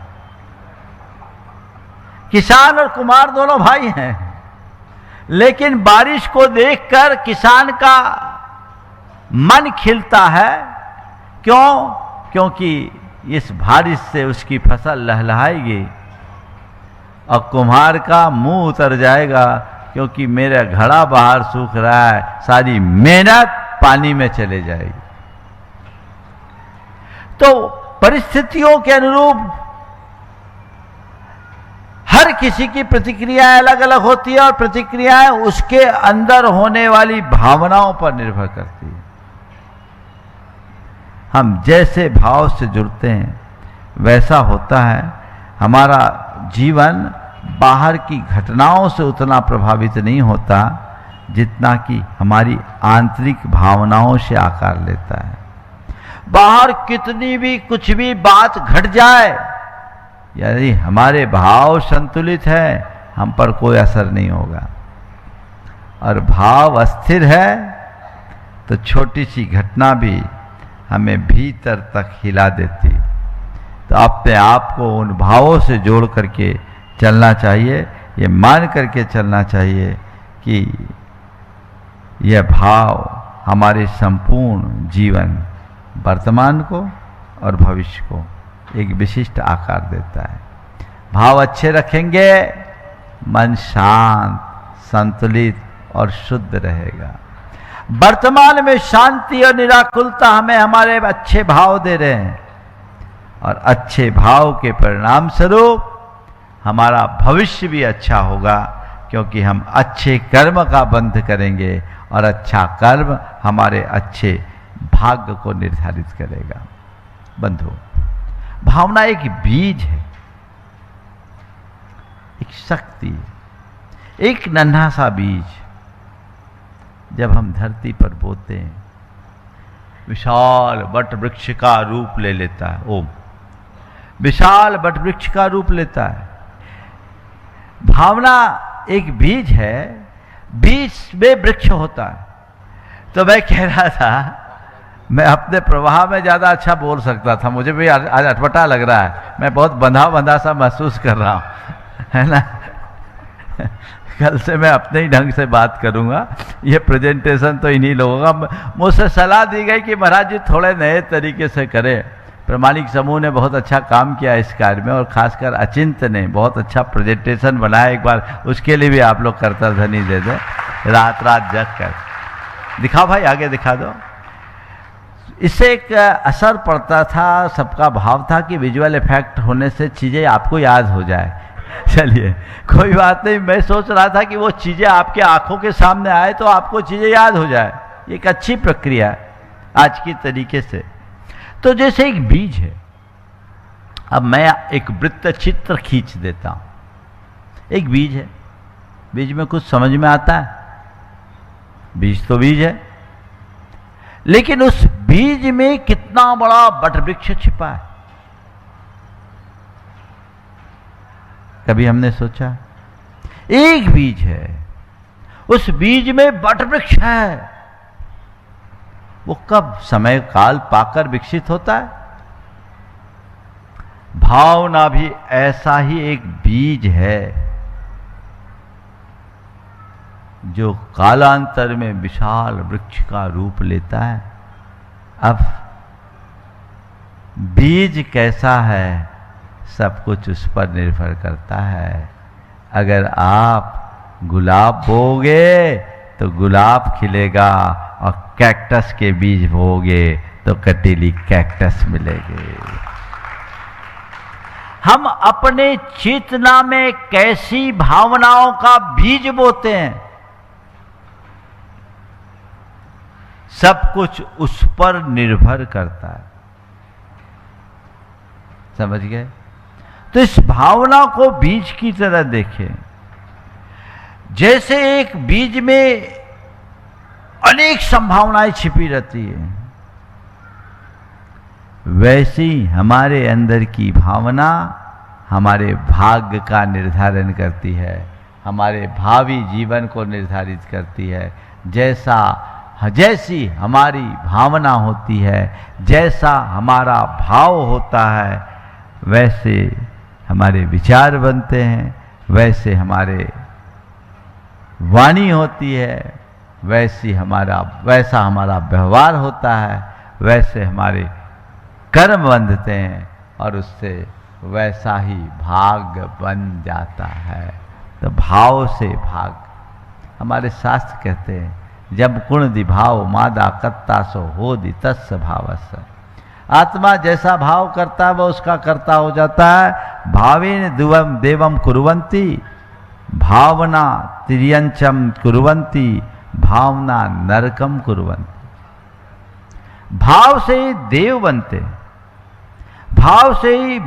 किसान और कुम्हार दोनों भाई हैं, लेकिन बारिश को देखकर किसान का मन खिलता है। क्यों? क्योंकि इस बारिश से उसकी फसल लहलहाएगी। और कुम्हार का मुंह उतर जाएगा क्योंकि मेरा घड़ा बाहर सूख रहा है, सारी मेहनत पानी में चले जाएगी। तो परिस्थितियों के अनुरूप हर किसी की प्रतिक्रियाएं अलग अलग होती है और प्रतिक्रियाएं उसके अंदर होने वाली भावनाओं पर निर्भर करती है। हम जैसे भाव से जुड़ते हैं वैसा होता है। हमारा जीवन बाहर की घटनाओं से उतना प्रभावित नहीं होता जितना कि हमारी आंतरिक भावनाओं से आकार लेता है। बाहर कितनी भी कुछ भी बात घट जाए, यदि हमारे भाव संतुलित है हम पर कोई असर नहीं होगा। और भाव अस्थिर है तो छोटी सी घटना भी हमें भीतर तक हिला देती। तो अपने आप को उन भावों से जोड़ करके चलना चाहिए। ये मान करके चलना चाहिए कि यह भाव हमारे संपूर्ण जीवन, वर्तमान को और भविष्य को एक विशिष्ट आकार देता है। भाव अच्छे रखेंगे, मन शांत, संतुलित और शुद्ध रहेगा। वर्तमान में शांति और निराकुलता हमें हमारे अच्छे भाव दे रहे हैं और अच्छे भाव के परिणाम स्वरूप हमारा भविष्य भी अच्छा होगा, क्योंकि हम अच्छे कर्म का बंध करेंगे और अच्छा कर्म हमारे अच्छे भाग्य को निर्धारित करेगा। बंधु, भावना एक बीज है, एक शक्ति है, एक नन्हा सा बीज जब हम धरती पर बोते हैं, विशाल वट वृक्ष का रूप ले लेता है। ओम विशाल वट वृक्ष का रूप लेता है। भावना एक बीज है, बीज में वृक्ष होता है। तो मैं कह रहा था, मैं अपने प्रवाह में ज़्यादा अच्छा बोल सकता था, मुझे भी आज अटपटा लग रहा है, मैं बहुत बंधा बंधा सा महसूस कर रहा हूँ, है ना। कल से मैं अपने ही ढंग से बात करूँगा, ये प्रेजेंटेशन तो इन्हीं लोगों का। मुझसे सलाह दी गई कि महाराज जी थोड़े नए तरीके से करें। प्रमाणिक समूह ने बहुत अच्छा काम किया इस कार्य में, और खासकर अचिंत ने बहुत अच्छा प्रेजेंटेशन बनाया। एक बार उसके लिए भी आप लोग करता धनी दे दें, रात रात जग कर। दिखाओ भाई, आगे दिखा दो। इससे एक असर पड़ता था, सबका भाव था कि विजुअल इफेक्ट होने से चीज़ें आपको याद हो जाए। चलिए कोई बात नहीं, मैं सोच रहा था कि वो चीज़ें आपके आंखों के सामने आए तो आपको चीज़ें याद हो जाए। एक अच्छी प्रक्रिया है आज की तरीके से। तो जैसे एक बीज है, अब मैं एक वृत्त चित्र खींच देता हूं। एक बीज है, बीज में कुछ समझ में आता है? बीज तो बीज है, लेकिन उस बीज में कितना बड़ा वटवृक्ष छिपा है, कभी हमने सोचा? एक बीज है, उस बीज में वटवृक्ष है। वो कब समय काल पाकर विकसित होता है? भावना भी ऐसा ही एक बीज है जो कालांतर में विशाल वृक्ष का रूप लेता है। अब बीज कैसा है, सब कुछ उस पर निर्भर करता है। अगर आप गुलाब बोओगे तो गुलाब खिलेगा, और कैक्टस के बीज बोओगे तो कटीली कैक्टस मिलेगी। हम अपने चेतना में कैसी भावनाओं का बीज बोते हैं, सब कुछ उस पर निर्भर करता है। समझ गए? तो इस भावना को बीज की तरह देखें। जैसे एक बीज में अनेक संभावनाएं छिपी रहती है, वैसी हमारे अंदर की भावना हमारे भाग्य का निर्धारण करती है, हमारे भावी जीवन को निर्धारित करती है। जैसी हमारी भावना होती है, जैसा हमारा भाव होता है, वैसे हमारे विचार बनते हैं, वैसे हमारे वाणी होती है, वैसा हमारा व्यवहार होता है, वैसे हमारे कर्म बंधते हैं, और उससे वैसा ही भाग्य बन जाता है। तो भाव से भाग, हमारे शास्त्र कहते हैं, जब गुण दिभाव मादा कत्ता सो हो दि तस् भावस। आत्मा जैसा भाव करता है वह उसका कर्ता हो जाता है। भावेन दुवम देवम कुर्वन्ति भावना तिर्यंचम कुर्वन्ति भावना नरकम कुर्वन्ति। भाव से ही देव बनते, भाव से ही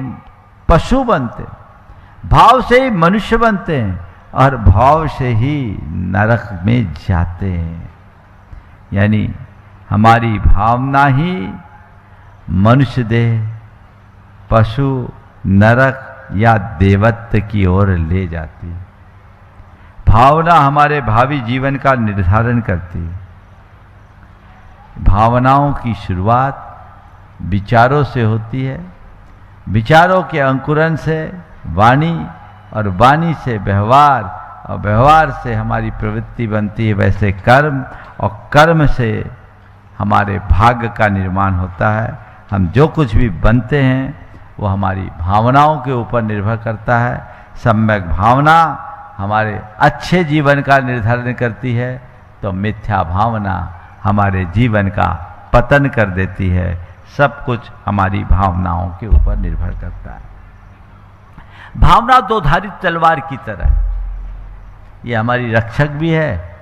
पशु बनते, भाव से ही मनुष्य बनते हैं, और भाव से ही नरक में जाते हैं। यानी हमारी भावना ही मनुष्य देह, पशु, नरक या देवत्व की ओर ले जाती है। भावना हमारे भावी जीवन का निर्धारण करती है। भावनाओं की शुरुआत विचारों से होती है, विचारों के अंकुरण से वाणी, और वाणी से व्यवहार, और व्यवहार से हमारी प्रवृत्ति बनती है, वैसे कर्म, और कर्म से हमारे भाग्य का निर्माण होता है। हम जो कुछ भी बनते हैं वो हमारी भावनाओं के ऊपर निर्भर करता है। सम्यक भावना हमारे अच्छे जीवन का निर्धारण करती है, तो मिथ्या भावना हमारे जीवन का पतन कर देती है। सब कुछ हमारी भावनाओं के ऊपर निर्भर करता है। भावना दोधारी तलवार की तरह, ये हमारी रक्षक भी है,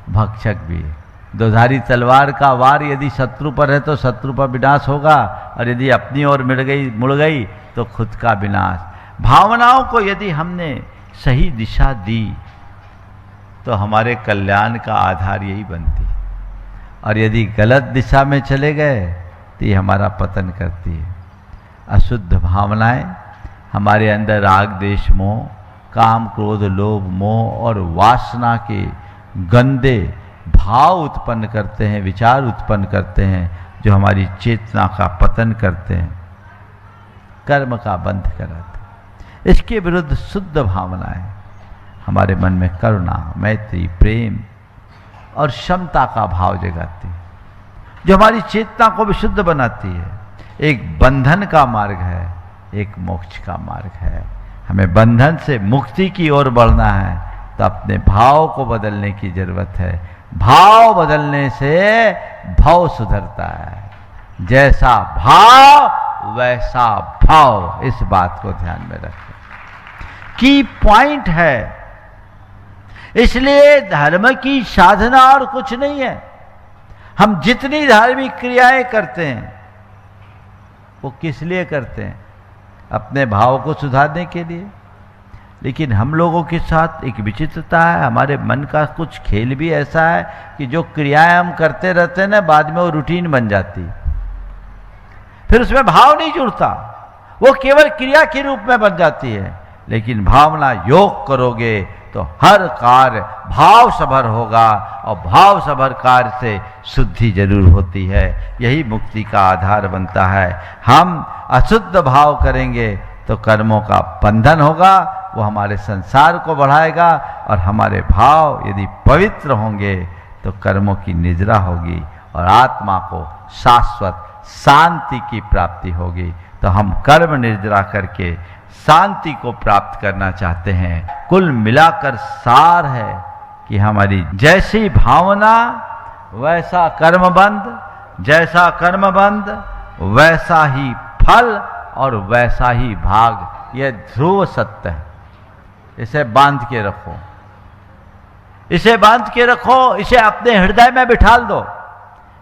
भक्षक भी है। दोधारी तलवार का वार यदि शत्रु पर है तो शत्रु पर विनाश होगा, और यदि अपनी ओर मुड़ गई तो खुद का विनाश। भावनाओं को यदि हमने सही दिशा दी तो हमारे कल्याण का आधार यही बनती है। और यदि गलत दिशा में चले गए तो ये हमारा पतन करती है। अशुद्ध भावनाएं हमारे अंदर राग द्वेष मोह, काम क्रोध लोभ मोह और वासना के गंदे भाव उत्पन्न करते हैं, विचार उत्पन्न करते हैं, जो हमारी चेतना का पतन करते हैं, कर्म का बंध कराते हैं। इसके विरुद्ध शुद्ध भावनाएं हमारे मन में करुणा, मैत्री, प्रेम और क्षमता का भाव जगाती है, जो हमारी चेतना को विशुद्ध बनाती है। एक बंधन का मार्ग है, एक मोक्ष का मार्ग है। हमें बंधन से मुक्ति की ओर बढ़ना है तो अपने भाव को बदलने की जरूरत है। भाव बदलने से भाव सुधरता है। जैसा भाव वैसा भाव, इस बात को ध्यान में रखें, की पॉइंट है। इसलिए धर्म की साधना और कुछ नहीं है। हम जितनी धार्मिक क्रियाएं करते हैं वो किस लिए करते हैं? अपने भाव को सुधारने के लिए। लेकिन हम लोगों के साथ एक विचित्रता है, हमारे मन का कुछ खेल भी ऐसा है कि जो क्रियाएं हम करते रहते हैं ना, बाद में वो रूटीन बन जाती, फिर उसमें भाव नहीं जुड़ता, वो केवल क्रिया के रूप में बन जाती है। लेकिन भावना योग करोगे तो हर कार्य भाव सभर होगा, और भाव सभर कार्य से शुद्धि जरूर होती है। यही मुक्ति का आधार बनता है। हम अशुद्ध भाव करेंगे तो कर्मों का बंधन होगा, वो हमारे संसार को बढ़ाएगा, और हमारे भाव यदि पवित्र होंगे तो कर्मों की निद्रा होगी और आत्मा को शाश्वत शांति की प्राप्ति होगी। तो हम कर्म निद्रा करके शांति को प्राप्त करना चाहते हैं। कुल मिलाकर सार है कि हमारी जैसी भावना वैसा कर्मबंध, जैसा कर्मबंध वैसा ही फल और वैसा ही भाग। यह ध्रुव सत्य है। इसे बांध के रखो, इसे बांध के रखो, इसे अपने हृदय में बिठाल दो।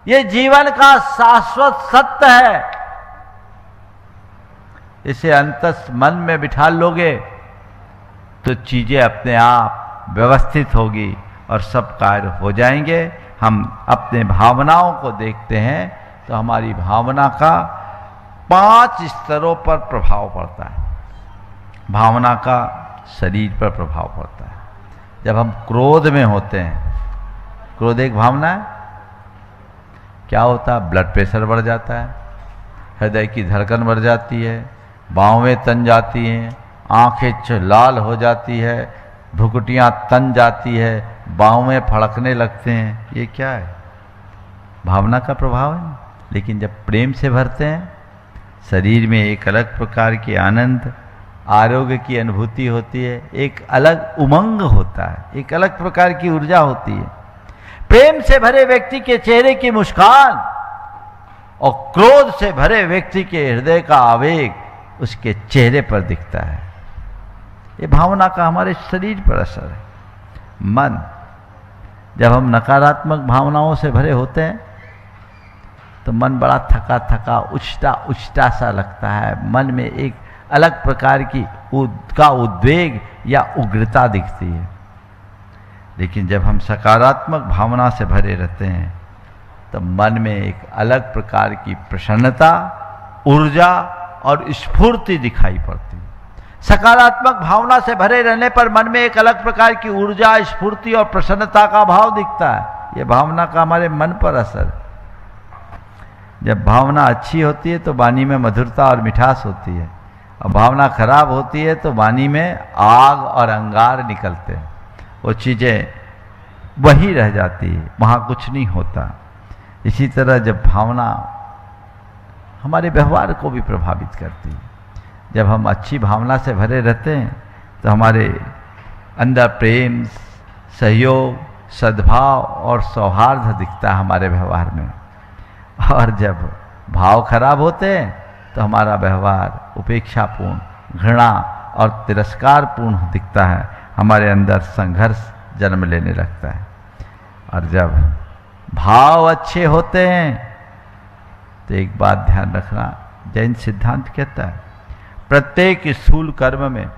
यह जीवन का शाश्वत सत्य है। इसे अंतस मन में बिठा लोगे तो चीजें अपने आप व्यवस्थित होगी और सब कार्य हो जाएंगे। हम अपने भावनाओं को देखते हैं तो हमारी भावना का 5 स्तरों पर प्रभाव पड़ता है। भावना का शरीर पर प्रभाव पड़ता है। जब हम क्रोध में होते हैं, क्रोध एक भावना है, क्या होता है? ब्लड प्रेशर बढ़ जाता है, हृदय की धड़कन बढ़ जाती है, बाहें तन जाती हैं, आंखें लाल हो जाती है, भ्रुकुटियां तन जाती है, बाहें फड़कने लगते हैं। ये क्या है? भावना का प्रभाव है। लेकिन जब प्रेम से भरते हैं, शरीर में एक अलग प्रकार की आनंद, आरोग्य की अनुभूति होती है, एक अलग उमंग होता है, एक अलग प्रकार की ऊर्जा होती है। प्रेम से भरे व्यक्ति के चेहरे की मुस्कान और क्रोध से भरे व्यक्ति के हृदय का आवेग उसके चेहरे पर दिखता है। ये भावना का हमारे शरीर पर असर है। मन, जब हम नकारात्मक भावनाओं से भरे होते हैं तो मन बड़ा थका थका, उछटा उछटा सा लगता है। मन में एक अलग प्रकार की उद्वेग या उग्रता दिखती है। लेकिन जब हम सकारात्मक भावना से भरे रहते हैं तो मन में एक अलग प्रकार की प्रसन्नता, ऊर्जा और स्फूर्ति दिखाई पड़ती है। सकारात्मक भावना से भरे रहने पर मन में एक अलग प्रकार की ऊर्जा, स्फूर्ति और प्रसन्नता का भाव दिखता है। यह भावना का हमारे मन पर असर। जब भावना अच्छी होती है तो वाणी में मधुरता और मिठास होती है, और भावना खराब होती है तो वाणी में आग और अंगार निकलते हैं। वो चीज़ें वही रह जाती है, वहाँ कुछ नहीं होता। इसी तरह जब भावना हमारे व्यवहार को भी प्रभावित करती है, जब हम अच्छी भावना से भरे रहते हैं तो हमारे अंदर प्रेम, सहयोग, सद्भाव और सौहार्द दिखता है हमारे व्यवहार में। और जब भाव खराब होते हैं तो हमारा व्यवहार उपेक्षापूर्ण, घृणा और तिरस्कारपूर्ण दिखता है। हमारे अंदर संघर्ष जन्म लेने लगता है। और जब भाव अच्छे होते हैं तो एक बात ध्यान रखना, जैन सिद्धांत कहता है प्रत्येक स्थूल कर्म में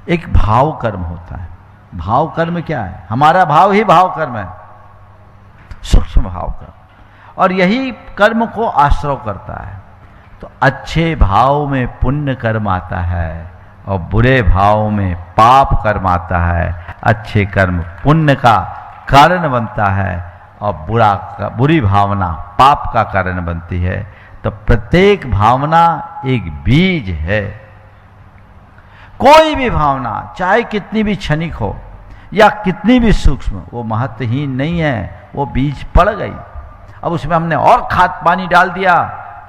एक भाव कर्म होता है। भाव कर्म क्या है? हमारा भाव ही भाव कर्म है। सूक्ष्म भाव का, और यही कर्म को आश्रय करता है। तो अच्छे भाव में पुण्य कर्म आता है और बुरे भाव में पाप कर्म आता है। अच्छे कर्म पुण्य का कारण बनता है और बुरी भावना पाप का कारण बनती है। तो प्रत्येक भावना एक बीज है। कोई भी भावना चाहे कितनी भी क्षणिक हो या कितनी भी सूक्ष्म, वो महत्वहीन नहीं है, वो बीज पड़ गई। अब उसमें हमने और खाद पानी डाल दिया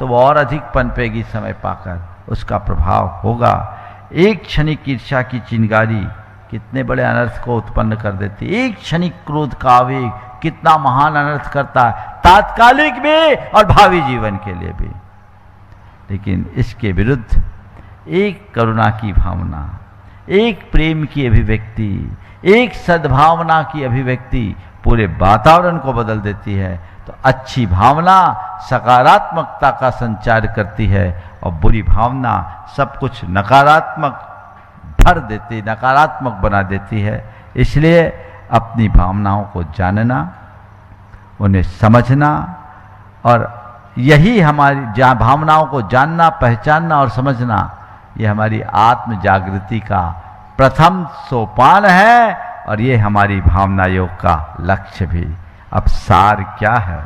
तो वो और अधिक पनपेगी, समय पाकर उसका प्रभाव होगा। एक क्षणिक ईर्ष्या की चिंगारी कितने बड़े अनर्थ को उत्पन्न कर देती है। एक क्षणिक क्रोध का आवेग कितना महान अनर्थ करता है, तात्कालिक भी और भावी जीवन के लिए भी। लेकिन इसके विरुद्ध एक करुणा की भावना, एक प्रेम की अभिव्यक्ति, एक सद्भावना की अभिव्यक्ति पूरे वातावरण को बदल देती है। तो अच्छी भावना सकारात्मकता का संचार करती है और बुरी भावना सब कुछ नकारात्मक भर देती, नकारात्मक बना देती है। इसलिए अपनी भावनाओं को जानना, उन्हें समझना, और यही हमारी भावनाओं को जानना, पहचानना और समझना, ये हमारी आत्म जागृति का प्रथम सोपान है और ये हमारी भावना योग का लक्ष्य भी। अब सार क्या है?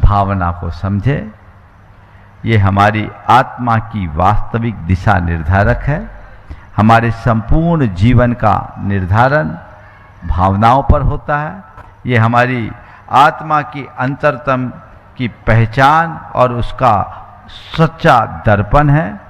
भावना को समझे, ये हमारी आत्मा की वास्तविक दिशा निर्धारक है। हमारे संपूर्ण जीवन का निर्धारण भावनाओं पर होता है। ये हमारी आत्मा की अंतरतम की पहचान और उसका सच्चा दर्पण है।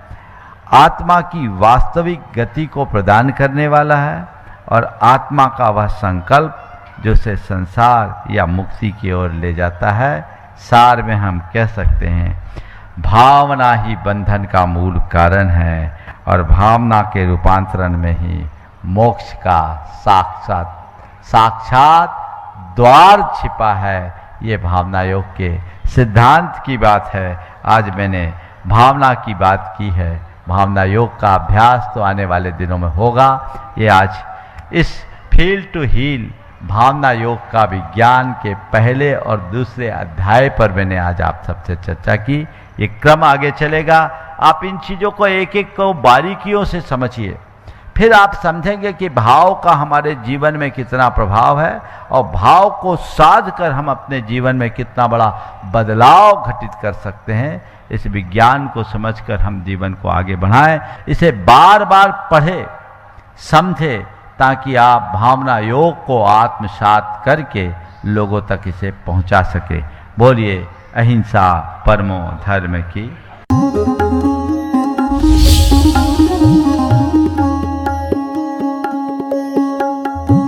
आत्मा की वास्तविक गति को प्रदान करने वाला है और आत्मा का वह संकल्प जो से संसार या मुक्ति की ओर ले जाता है। सार में हम कह सकते हैं भावना ही बंधन का मूल कारण है और भावना के रूपांतरण में ही मोक्ष का साक्षात द्वार छिपा है। ये भावना योग के सिद्धांत की बात है। आज मैंने भावना की बात की है। भावना योग का अभ्यास तो आने वाले दिनों में होगा। ये आज इस फील टू हील भावना योग का विज्ञान के पहले और दूसरे अध्याय पर मैंने आज आप सबसे चर्चा की। ये क्रम आगे चलेगा। आप इन चीज़ों को एक एक को बारीकियों से समझिए, फिर आप समझेंगे कि भाव का हमारे जीवन में कितना प्रभाव है और भाव को साध कर हम अपने जीवन में कितना बड़ा बदलाव घटित कर सकते हैं। इस विज्ञान को समझकर हम जीवन को आगे बढ़ाएं। इसे बार बार पढ़े, समझे, ताकि आप भावना योग को आत्मसात करके लोगों तक इसे पहुंचा सके। बोलिए अहिंसा परमो धर्म की।